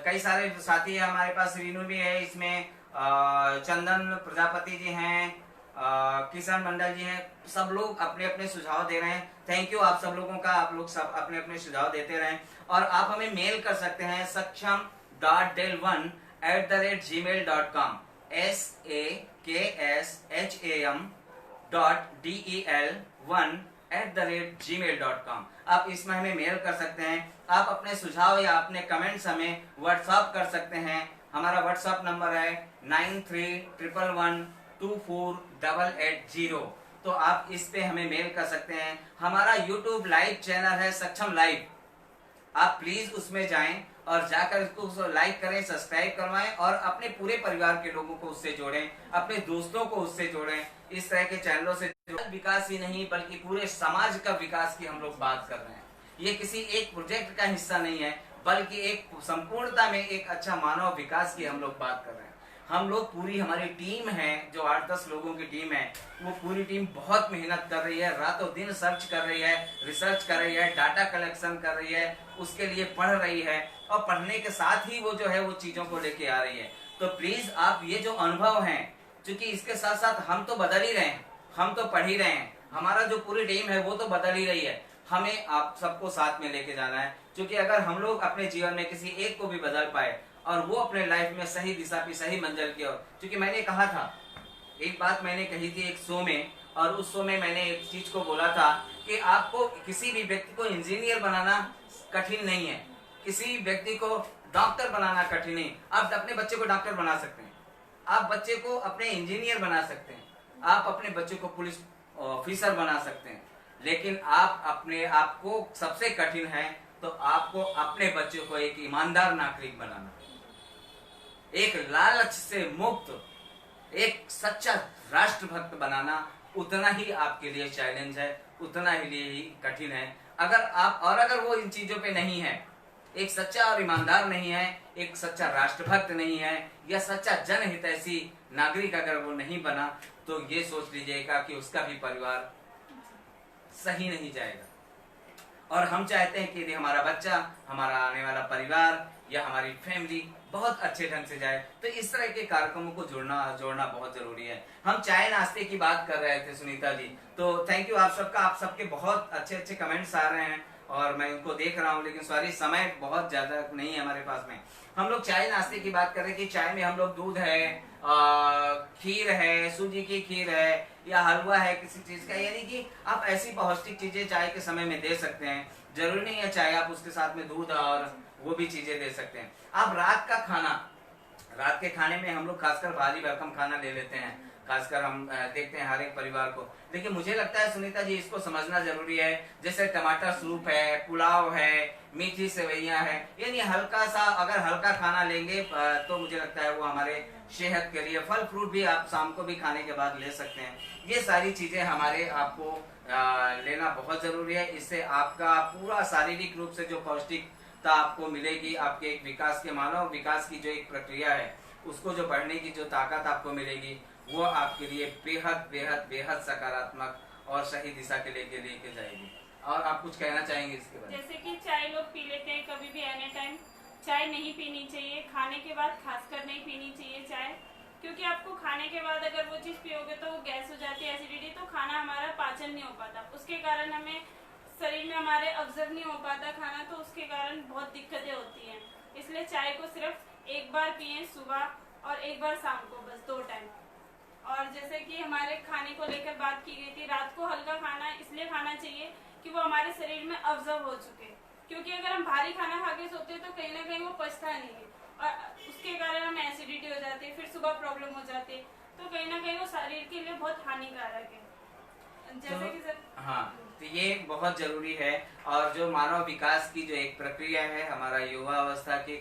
[SPEAKER 1] कई सारे साथी है हमारे पास, रीनू भी है इसमें, चंदन प्रजापति जी हैं, किशन मंडल जी हैं, सब लोग अपने अपने सुझाव दे रहे हैं। थैंक यू आप सब लोगों का, आप लोग सब अपने अपने सुझाव देते रहें और आप हमें मेल कर सकते हैं saksham.del1@gmail.com saksham.del1@gmail.com। आप इसमें हमें मेल कर सकते हैं, आप अपने सुझाव या अपने कमेंट्स हमें व्हाट्सएप कर सकते हैं। हमारा व्हाट्सएप नंबर है 9311124880, तो आप इस पे हमें मेल कर सकते हैं। हमारा यूट्यूब लाइव चैनल है सक्षम लाइव, आप प्लीज उसमें जाएं और जाकर इसको लाइक करें, सब्सक्राइब करवाएं और अपने पूरे परिवार के लोगों को उससे जोड़ें, अपने दोस्तों को उससे जोड़ें। इस तरह के चैनलों से विकास ही नहीं बल्कि पूरे समाज का विकास की हम लोग बात कर रहे हैं। ये किसी एक प्रोजेक्ट का हिस्सा नहीं है बल्कि एक संपूर्णता में एक अच्छा मानव विकास की हम लोग बात कर रहे हैं। हम लोग पूरी हमारी टीम है जो 8-10 लोगों की टीम है, वो पूरी टीम बहुत मेहनत कर रही है, रातों दिन सर्च कर रही है, रिसर्च कर रही है, डाटा कलेक्शन कर रही है, उसके लिए पढ़ रही है और पढ़ने के साथ ही वो जो है वो चीजों को लेके आ रही है। तो प्लीज आप ये जो अनुभव है, क्योंकि इसके साथ साथ हम तो बदल ही रहे हैं, हम तो पढ़ ही रहे हैं, हमारा जो पूरी टीम है वो तो बदल ही रही है, हमें आप सबको साथ में लेके जाना है। क्योंकि अगर हम लोग अपने जीवन में किसी एक को भी बदल पाए और वो अपने लाइफ में सही दिशा की सही मंजिल की ओर, क्योंकि मैंने कहा था, एक बात मैंने कही थी एक शो में, और उस शो में मैंने एक चीज को बोला था कि आपको किसी भी व्यक्ति को इंजीनियर बनाना कठिन नहीं है, किसी व्यक्ति को डॉक्टर बनाना कठिन नहीं। आप अपने बच्चे को डॉक्टर बना सकते हैं, आप बच्चे को अपने इंजीनियर बना सकते हैं, आप अपने बच्चे को पुलिस ऑफिसर बना सकते हैं, लेकिन आप अपने आप को सबसे कठिन है तो आपको अपने बच्चे को एक ईमानदार नागरिक बनाना, एक लालच से मुक्त, एक सच्चा राष्ट्रभक्त बनाना उतना ही आपके लिए चैलेंज है, उतना ही कठिन है। अगर वो इन चीजों पे नहीं है, एक सच्चा और ईमानदार नहीं है, एक सच्चा राष्ट्रभक्त नहीं है, या सच्चा जनहितैषी नागरिक अगर वो नहीं बना, तो ये सोच लीजिएगा कि उसका भी परिवार सही नहीं जाएगा। और हम चाहते हैं कि यदि हमारा बच्चा, हमारा आने वाला परिवार या हमारी फैमिली बहुत अच्छे ढंग से जाए, तो इस तरह के कार्यक्रमों को जोड़ना बहुत जरूरी है। हम चाय नाश्ते की बात कर रहे थे सुनीता जी, तो थैंक यू आप सबका, आप सबके बहुत अच्छे अच्छे कमेंट्स आ रहे हैं। और मैं उनको देख रहा हूँ, लेकिन सॉरी समय बहुत ज्यादा नहीं है हमारे पास में। हम लोग चाय नाश्ते की बात कर रहे हैं कि चाय में हम लोग दूध है, खीर है, सूजी की खीर है या हलवा है किसी चीज का, यानी कि आप ऐसी पौष्टिक चीजें चाय के समय में दे सकते हैं। जरूरी नहीं है चाय, आप उसके साथ में दूध और वो भी चीजें दे सकते हैं। आप रात का खाना, रात के खाने में हम लोग खासकर भारी भरकम खाना ले लेते हैं, खासकर हम देखते हैं हर एक परिवार को, लेकिन मुझे लगता है सुनीता जी इसको समझना जरूरी है। जैसे टमाटर सूप है, पुलाव है, मीठी सेवैयां है, यानी हल्का सा अगर हल्का खाना लेंगे तो मुझे लगता है वो हमारे सेहत के लिए। फल फ्रूट भी आप शाम को भी खाने के बाद ले सकते हैं। ये सारी चीजें हमारे आपको लेना बहुत जरूरी है। इससे आपका पूरा शारीरिक रूप से जो पौष्टिकता आपको मिलेगी, आपके एक विकास के, मानव विकास की जो एक प्रक्रिया है उसको जो बढ़ने की जो ताकत आपको मिलेगी, वो आपके लिए बेहद बेहद बेहद सकारात्मक और सही दिशा के लेके जाएगी। और आप कुछ कहना चाहेंगे इसके बारे में?
[SPEAKER 2] जैसे कि चाय लोग पी लेते हैं कभी भी, एनी टाइम चाय नहीं पीनी चाहिए, खाने के बाद खासकर नहीं पीनी चाहिए चाय, क्योंकि आपको खाने के बाद अगर वो चीज़ पियोगे तो वो गैस हो जाती है, एसिडिटी, तो खाना हमारा पाचन नहीं हो पाता, उसके कारण हमें शरीर में हमारे अब्जर्व नहीं हो पाता खाना, तो उसके कारण बहुत दिक्कतें होती हैं। इसलिए चाय को सिर्फ एक बार पिए सुबह और एक बार शाम को, बस 2 टाइम। और जैसे कि हमारे खाने को लेकर बात की गई थी, रात को हल्का खाना इसलिए खाना चाहिए कि वो हमारे शरीर में ऑब्जर्व हो चुके, क्योंकि अगर हम भारी खाना खा के सोते हैं तो कहीं ना कहीं वो पचता नहीं है और उसके कारण हमें एसिडिटी हो जाती है, फिर सुबह प्रॉब्लम हो जाती है, तो कहीं ना कहीं वो शरीर के लिए बहुत हानिकारक है। जैसे कि सर,
[SPEAKER 1] हाँ, तो ये बहुत जरूरी है। और जो मानव विकास की जो एक प्रक्रिया है, हमारा युवा अवस्था की,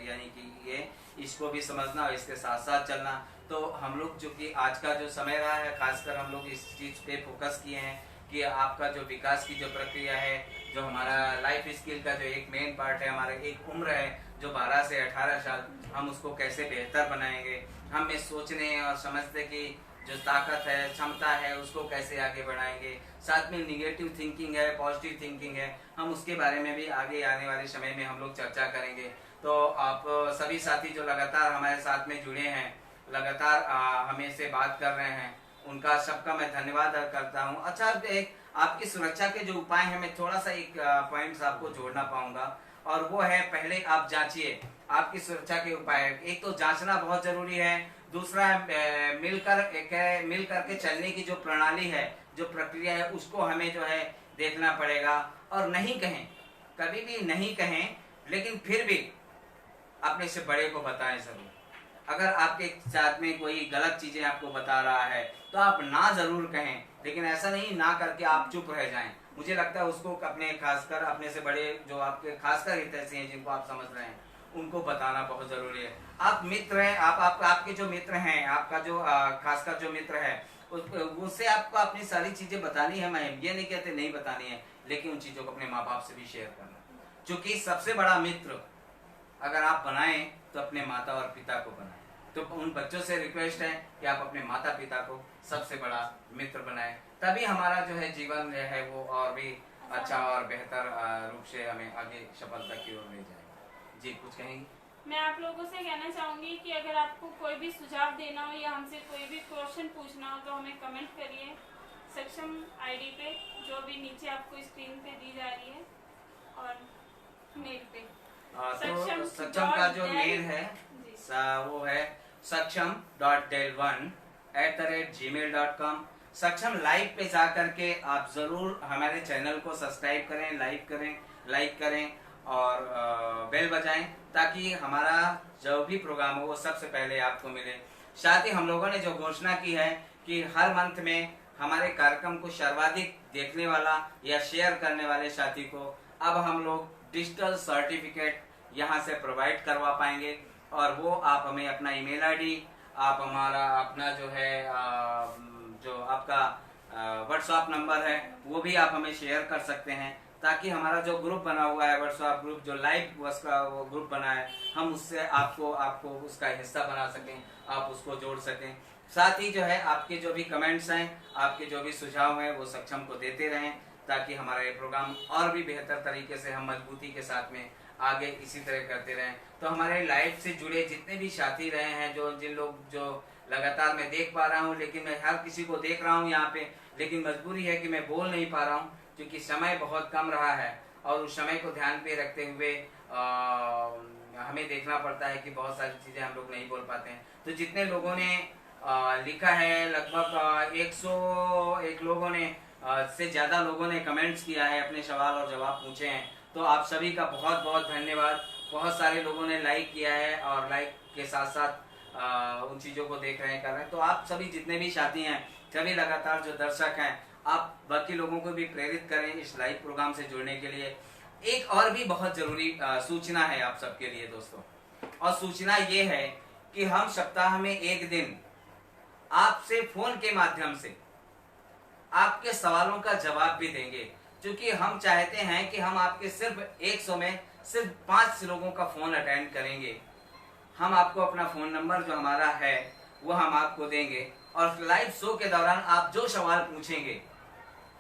[SPEAKER 1] यानी कि ये इसको भी समझना और इसके साथ साथ चलना। तो हम लोग जो कि आज का जो समय रहा है, खासकर हम लोग इस चीज पे फोकस किए हैं कि आपका जो विकास की जो प्रक्रिया है, जो हमारा लाइफ स्किल का जो एक मेन पार्ट है, हमारा एक उम्र है जो 12 से 18 साल, हम उसको कैसे बेहतर बनाएंगे, हम इस सोचने और समझते कि जो ताकत है, क्षमता है, उसको कैसे आगे बढ़ाएंगे। साथ में निगेटिव थिंकिंग है, पॉजिटिव थिंकिंग है, हम उसके बारे में भी आगे आने वाले समय में हम लोग चर्चा करेंगे। तो आप सभी साथी जो लगातार हमारे साथ में जुड़े हैं, लगातार हमें से बात कर रहे हैं, उनका सबका मैं धन्यवाद करता हूं। अच्छा, एक आपकी सुरक्षा के जो उपाय हैं, मैं थोड़ा सा एक पॉइंट्स आपको जोड़ना पाऊंगा, और वो है, पहले आप जांचिए आपकी सुरक्षा के उपाय। एक तो जांचना बहुत जरूरी है, दूसरा मिल करके चलने की जो प्रणाली है, जो प्रक्रिया है, उसको हमें जो है देखना पड़ेगा। और नहीं कहें, कभी भी नहीं कहें, लेकिन फिर भी अपने से बड़े को बताएं जरूर। अगर आपके साथ में कोई गलत चीजें आपको बता रहा है तो आप ना जरूर कहें, लेकिन ऐसा नहीं ना करके आप चुप रह जाएं। मुझे लगता है उसको अपने, खासकर अपने से बड़े जो आपके खासकर हितैषी हैं, जिनको आप समझ रहे हैं, उनको बताना बहुत जरूरी है। आप मित्र हैं, आपके जो मित्र हैं, आपका जो खासकर जो मित्र है, उससे आपको अपनी सारी चीजें बतानी है। मैं ये नहीं कहते नहीं बतानी है, लेकिन उन चीजों को अपने माँ बाप से भी शेयर करना, क्योंकि सबसे बड़ा मित्र अगर आप बनाएं तो अपने माता और पिता को बनाएं। तो उन बच्चों से रिक्वेस्ट है कि आप अपने माता पिता को सबसे बड़ा मित्र बनाएं, तभी हमारा जो है जीवन जो है वो और भी अच्छा और बेहतर रूप से हमें आगे सफलता की ओर ले जाएगा। जी, कुछ कहेंगी?
[SPEAKER 2] मैं आप लोगों से कहना चाहूंगी कि अगर आपको कोई भी सुझाव देना हो या हमसे कोई भी क्वेश्चन पूछना हो तो हमें कमेंट करिए सक्षम आईडी पे, जो भी नीचे आपको स्क्रीन पे दी जा रही है, और मेल पे।
[SPEAKER 1] तो सक्षम का जो मेल है वो है saksham.del1@gmail.com। सक्षम लाइव पे जा करके आप जरूर हमारे चैनल को सब्सक्राइब करें, लाइक करें और बेल बजाएं, ताकि हमारा जो भी प्रोग्राम हो वो सबसे पहले आपको मिले। साथ ही हम लोगों ने जो घोषणा की है कि हर मंथ में हमारे कार्यक्रम को सर्वाधिक देखने वाला या शेयर करने वाले साथी को अब हम लोग डिजिटल सर्टिफिकेट यहाँ से प्रोवाइड करवा पाएंगे। और वो आप हमें अपना ईमेल आईडी, आप हमारा अपना जो है जो आपका व्हाट्सएप नंबर है वो भी आप हमें शेयर कर सकते हैं, ताकि हमारा जो ग्रुप बना हुआ है, व्हाट्सएप ग्रुप जो लाइव उसका वो ग्रुप बना है, हम उससे आपको उसका हिस्सा बना सकें, आप उसको जोड़ सकें। साथ ही जो है आपके जो भी कमेंट्स हैं, आपके जो भी सुझाव हैं, वो सक्षम को देते रहें, ताकि हमारा ये प्रोग्राम और भी बेहतर तरीके से हम मजबूती के साथ में आगे इसी तरह करते रहें। तो हमारे लाइफ से जुड़े जितने भी साथी रहे हैं, जिन लोग जो लगातार मैं देख पा रहा हूँ, लेकिन मैं हर किसी को देख रहा हूँ यहाँ पे, लेकिन मजबूरी है कि मैं बोल नहीं पा रहा हूँ, क्योंकि समय बहुत कम रहा है। और उस समय को ध्यान पे रखते हुए हमें देखना पड़ता है कि बहुत सारी चीज़ें हम लोग नहीं बोल पाते हैं। तो जितने लोगों ने लिखा है, लगभग 101 लोगों ने से ज़्यादा लोगों ने कमेंट्स किया है, अपने सवाल और जवाब पूछे हैं, तो आप सभी का बहुत बहुत धन्यवाद। बहुत सारे लोगों ने लाइक किया है और लाइक के साथ साथ उन चीज़ों को देख रहे हैं, कर रहे हैं। तो आप सभी जितने भी साथी हैं, सभी लगातार जो दर्शक हैं, आप बाकी लोगों को भी प्रेरित करें इस लाइव प्रोग्राम से जुड़ने के लिए। एक और भी बहुत ज़रूरी सूचना है आप सबके लिए दोस्तों, और सूचना ये है कि हम सप्ताह में एक दिन आपसे फोन के माध्यम से आपके सवालों का जवाब भी देंगे, क्योंकि हम चाहते हैं कि हम आपके सिर्फ 100 में सिर्फ 5 लोगों का फोन अटेंड करेंगे। हम आपको अपना फोन नंबर जो हमारा है वो हम आपको देंगे, और लाइव शो के दौरान आप जो सवाल पूछेंगे,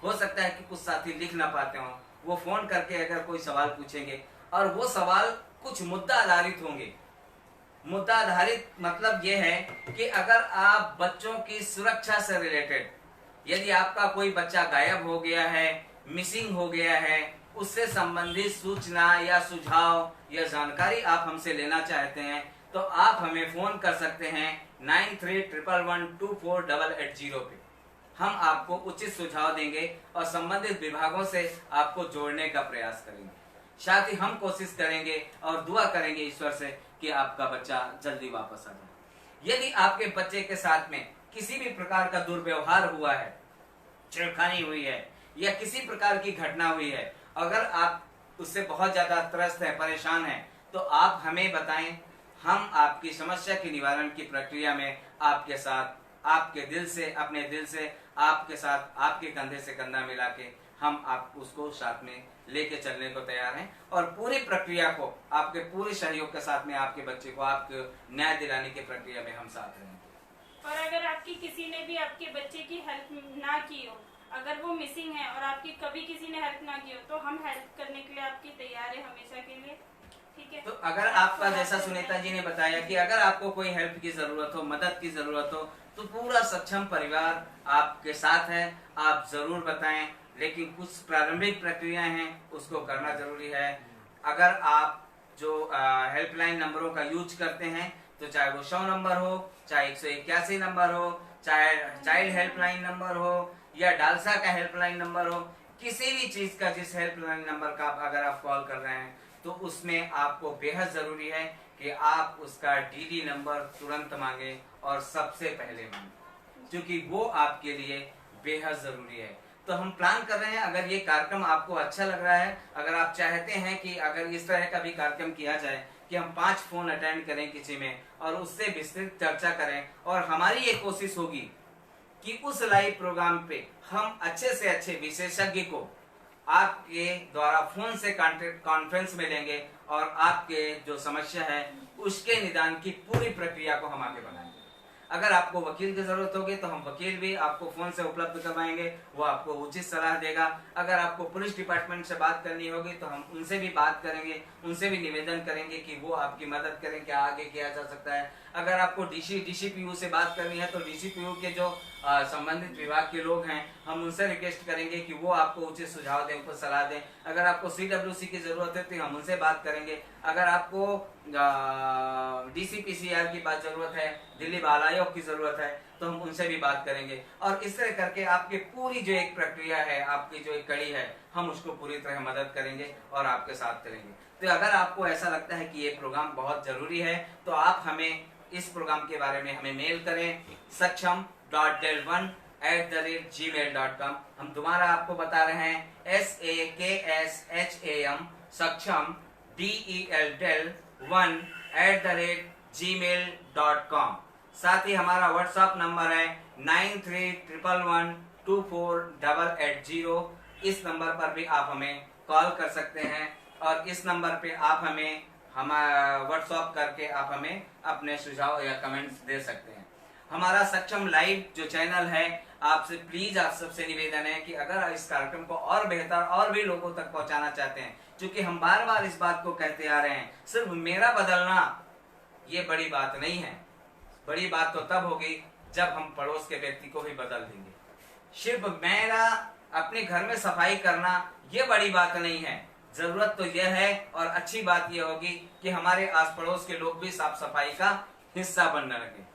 [SPEAKER 1] हो सकता है कि कुछ साथी लिख ना पाते हों, वो फोन करके अगर कोई सवाल पूछेंगे और वो सवाल कुछ मुद्दा आधारित होंगे। मुद्दा आधारित मतलब ये है कि अगर आप बच्चों की सुरक्षा से रिलेटेड, यदि आपका कोई बच्चा गायब हो गया है, मिसिंग हो गया है, उससे संबंधित सूचना या सुझाव या जानकारी आप हमसे लेना चाहते हैं, तो आप हमें फोन कर सकते हैं 9311124880 पे। हम आपको उचित सुझाव देंगे और संबंधित विभागों से आपको जोड़ने का प्रयास करेंगे। साथ ही हम कोशिश करेंगे और दुआ करेंगे ईश्वर से कि आपका बच्चा जल्दी वापस आ जाए। यदि आपके बच्चे के साथ में किसी भी प्रकार का दुर्व्यवहार हुआ है, छेड़खानी हुई है या किसी प्रकार की घटना हुई है, अगर आप उससे बहुत ज्यादा त्रस्त है, परेशान है, तो आप हमें बताएं। हम आपकी समस्या के निवारण की प्रक्रिया में आपके साथ, आपके दिल से, अपने दिल से आपके साथ, आपके कंधे से कंधा मिला के हम आप उसको साथ में लेके चलने को तैयार हैं, और पूरी प्रक्रिया को आपके पूरे सहयोग के साथ में आपके बच्चे को आपको न्याय दिलाने की प्रक्रिया में हम साथ रहेंगे।
[SPEAKER 2] और अगर आपकी किसी ने भी आपके बच्चे की हेल्प ना की हो, अगर वो मिसिंग है और आपकी कभी किसी ने हेल्प ना की हो, तो हम हेल्प करने के लिए आपकी तैयार है हमेशा के लिए। ठीक है।
[SPEAKER 1] तो अगर आपका, जैसा सुनीता जी ने बताया कि अगर आपको कोई हेल्प की जरूरत हो, मदद की जरूरत हो, तो पूरा सक्षम परिवार आपके साथ है। आप जरूर बताएं, लेकिन कुछ प्रारंभिक प्रक्रियाएं हैं, उसको करना जरूरी है। अगर आप जो हेल्पलाइन नंबरों का यूज करते हैं, तो चाहे वो 100 नंबर हो, चाहे 181 नंबर हो, चाहे चाइल्ड हेल्पलाइन नंबर हो या डालसा का हेल्पलाइन नंबर हो, किसी भी चीज का, जिस हेल्पलाइन नंबर का अगर आप कॉल कर रहे हैं, तो उसमें आपको बेहद जरूरी है कि आप उसका डीडी नंबर तुरंत मांगे और सबसे पहले मांगे, क्योंकि वो आपके लिए बेहद जरूरी है। तो हम प्लान कर रहे हैं, अगर ये कार्यक्रम आपको अच्छा लग रहा है, अगर आप चाहते हैं कि अगर इस तरह का भी कार्यक्रम किया जाए कि हम 5 फोन अटेंड करें किसी में और उससे विस्तृत चर्चा करें, और हमारी ये कोशिश होगी कि उस लाइव प्रोग्राम पे हम अच्छे से अच्छे विशेषज्ञ को आपके द्वारा फोन से कॉन्फ्रेंस में लेंगे और आपके जो समस्या है उसके निदान की पूरी प्रक्रिया को हम आगे बढ़ाएंगे। अगर आपको वकील की जरूरत होगी तो हम वकील भी आपको फोन से उपलब्ध करवाएंगे, वो आपको उचित सलाह देगा। अगर आपको पुलिस डिपार्टमेंट से बात करनी होगी तो हम उनसे भी बात करेंगे, उनसे भी निवेदन करेंगे कि वो आपकी मदद करें, क्या आगे किया जा सकता है। अगर आपको डीसीपीयू से बात करनी है तो डीसीपीयू के जो संबंधित विभाग के लोग हैं, हम उनसे रिक्वेस्ट करेंगे कि वो आपको उचित सुझाव दें, उनको सलाह दें। अगर आपको सीडब्ल्यूसी की जरूरत है तो हम उनसे बात करेंगे। अगर आपको डीसीपीसीआर की बात जरूरत है, दिल्ली बाल आयोग की जरूरत है, तो हम उनसे भी बात करेंगे। और इस तरह करके आपकी पूरी जो एक प्रक्रिया है, आपकी जो एक कड़ी है, हम उसको पूरी तरह मदद करेंगे और आपके साथ करेंगे। तो अगर आपको ऐसा लगता है कि ये प्रोग्राम बहुत जरूरी है, तो आप हमें इस प्रोग्राम के बारे में हमें मेल करें saksham.del1@gmail.com। हम दोबारा आपको बता रहे हैं SAKSHAM सक्षम del1@gmail.com। साथ ही हमारा व्हाट्सएप नंबर है 9311124880। इस नंबर पर भी आप हमें कॉल कर सकते हैं, और इस नंबर पे आप हमें व्हाट्सएप करके आप हमें अपने सुझाव या कमेंट्स दे सकते हैं। हमारा सक्षम लाइव जो चैनल है, आपसे प्लीज, आप सबसे निवेदन है कि अगर इस कार्यक्रम को और बेहतर और भी लोगों तक पहुंचाना चाहते हैं, क्योंकि हम बार बार इस बात को कहते आ रहे हैं, सिर्फ मेरा बदलना ये बड़ी बात नहीं है। बड़ी बात तो तब होगी जब हम पड़ोस के व्यक्ति को भी बदल देंगे। सिर्फ मेरा अपने घर में सफाई करना ये बड़ी बात नहीं है। जरूरत तो यह है और अच्छी बात यह होगी कि हमारे आस पड़ोस के लोग भी साफ सफाई का हिस्सा बनने लगे।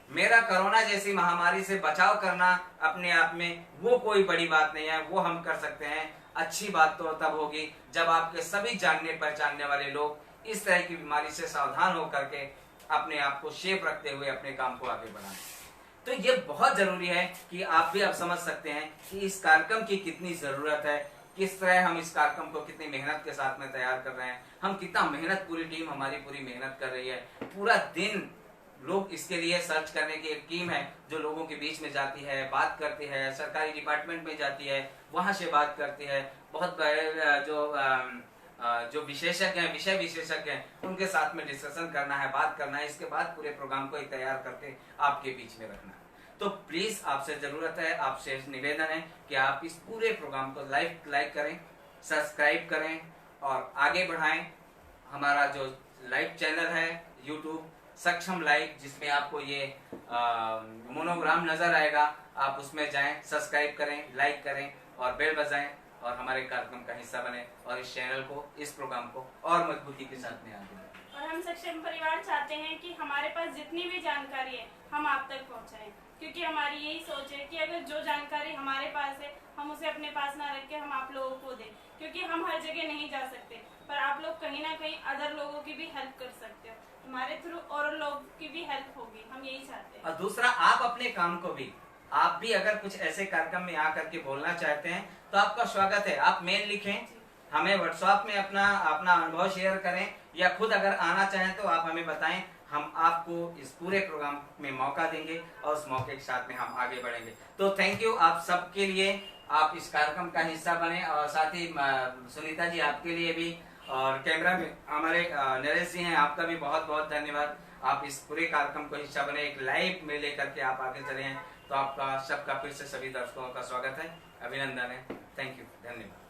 [SPEAKER 1] मेरा कोरोना जैसी महामारी से बचाव करना अपने आप में वो कोई बड़ी बात नहीं है, वो हम कर सकते हैं। अच्छी बात तो तब होगी जब आपके सभी जानने पहचानने वाले लोग इस तरह की बीमारी से सावधान होकर के अपने आप को शेप रखते हुए अपने काम को आगे बढ़ाएं। तो ये बहुत जरूरी है कि आप भी अब समझ सकते हैं कि इस कार्यक्रम की कितनी जरूरत है, किस तरह हम इस कार्यक्रम को कितनी मेहनत के साथ में तैयार कर रहे हैं। हम कितना मेहनत, पूरी टीम हमारी पूरी मेहनत कर रही है। पूरा दिन लोग इसके लिए सर्च करने की एक टीम है जो लोगों के बीच में जाती है, बात करती है, सरकारी डिपार्टमेंट में जाती है, वहां से बात करती है। बहुत बड़े जो विशेषज्ञ हैं, विषय विशेषज्ञ हैं, उनके साथ में डिस्कशन करना है, बात करना है। इसके बाद पूरे प्रोग्राम को तैयार करके आपके बीच में रखना है। तो प्लीज आपसे जरूरत है, आपसे निवेदन है कि आप इस पूरे प्रोग्राम को लाइक करें, सब्सक्राइब करें और आगे बढ़ाएं। हमारा जो लाइव चैनल है यूट्यूब सक्षम लाइव, जिसमें आपको ये मोनोग्राम नजर आएगा, आप उसमें जाएं, सब्सक्राइब करें, लाइक करें और बेल बजाएं और हमारे कार्यक्रम का हिस्सा बने और इस चैनल को, इस प्रोग्राम को और मजबूती के साथ में आगे बढ़ाएं।
[SPEAKER 2] और हम सक्षम परिवार चाहते हैं कि हमारे पास जितनी भी जानकारी है हम आप तक पहुंचाएं, क्योंकि हमारी यही सोच है कि अगर जो जानकारी हमारे पास है हम उसे अपने पास ना रख के हम आप लोगों को दें, क्योंकि हम हर जगह नहीं जा सकते, पर आप लोग कहीं ना कहीं अदर लोगों की भी हेल्प कर सकते हो, हमारे थ्रू और लोगों की भी हेल्प होगी, हम यही चाहते हैं।
[SPEAKER 1] और दूसरा, आप अपने काम को भी, आप भी अगर कुछ ऐसे कार्यक्रम में आकर के बोलना चाहते हैं तो आपका स्वागत है। आप मेल लिखें, हमें व्हाट्सएप में अपना अनुभव शेयर करें, या खुद अगर आना चाहें तो आप हमें बताएं। हम आपको इस पूरे प्रोग्राम में मौका देंगे और उस मौके के साथ में हम आगे बढ़ेंगे। तो थैंक यू आप सबके लिए, आप इस कार्यक्रम का हिस्सा बने। और साथ ही सुनीता जी आपके लिए भी, और कैमरा में हमारे नरेश जी हैं, आपका भी बहुत बहुत धन्यवाद। आप इस पूरे कार्यक्रम को हिस्सा बने, एक लाइव में लेकर के आप आगे चले हैं। तो आपका सबका फिर से सभी दर्शकों का स्वागत है, अभिनंदन है। थैंक यू, धन्यवाद।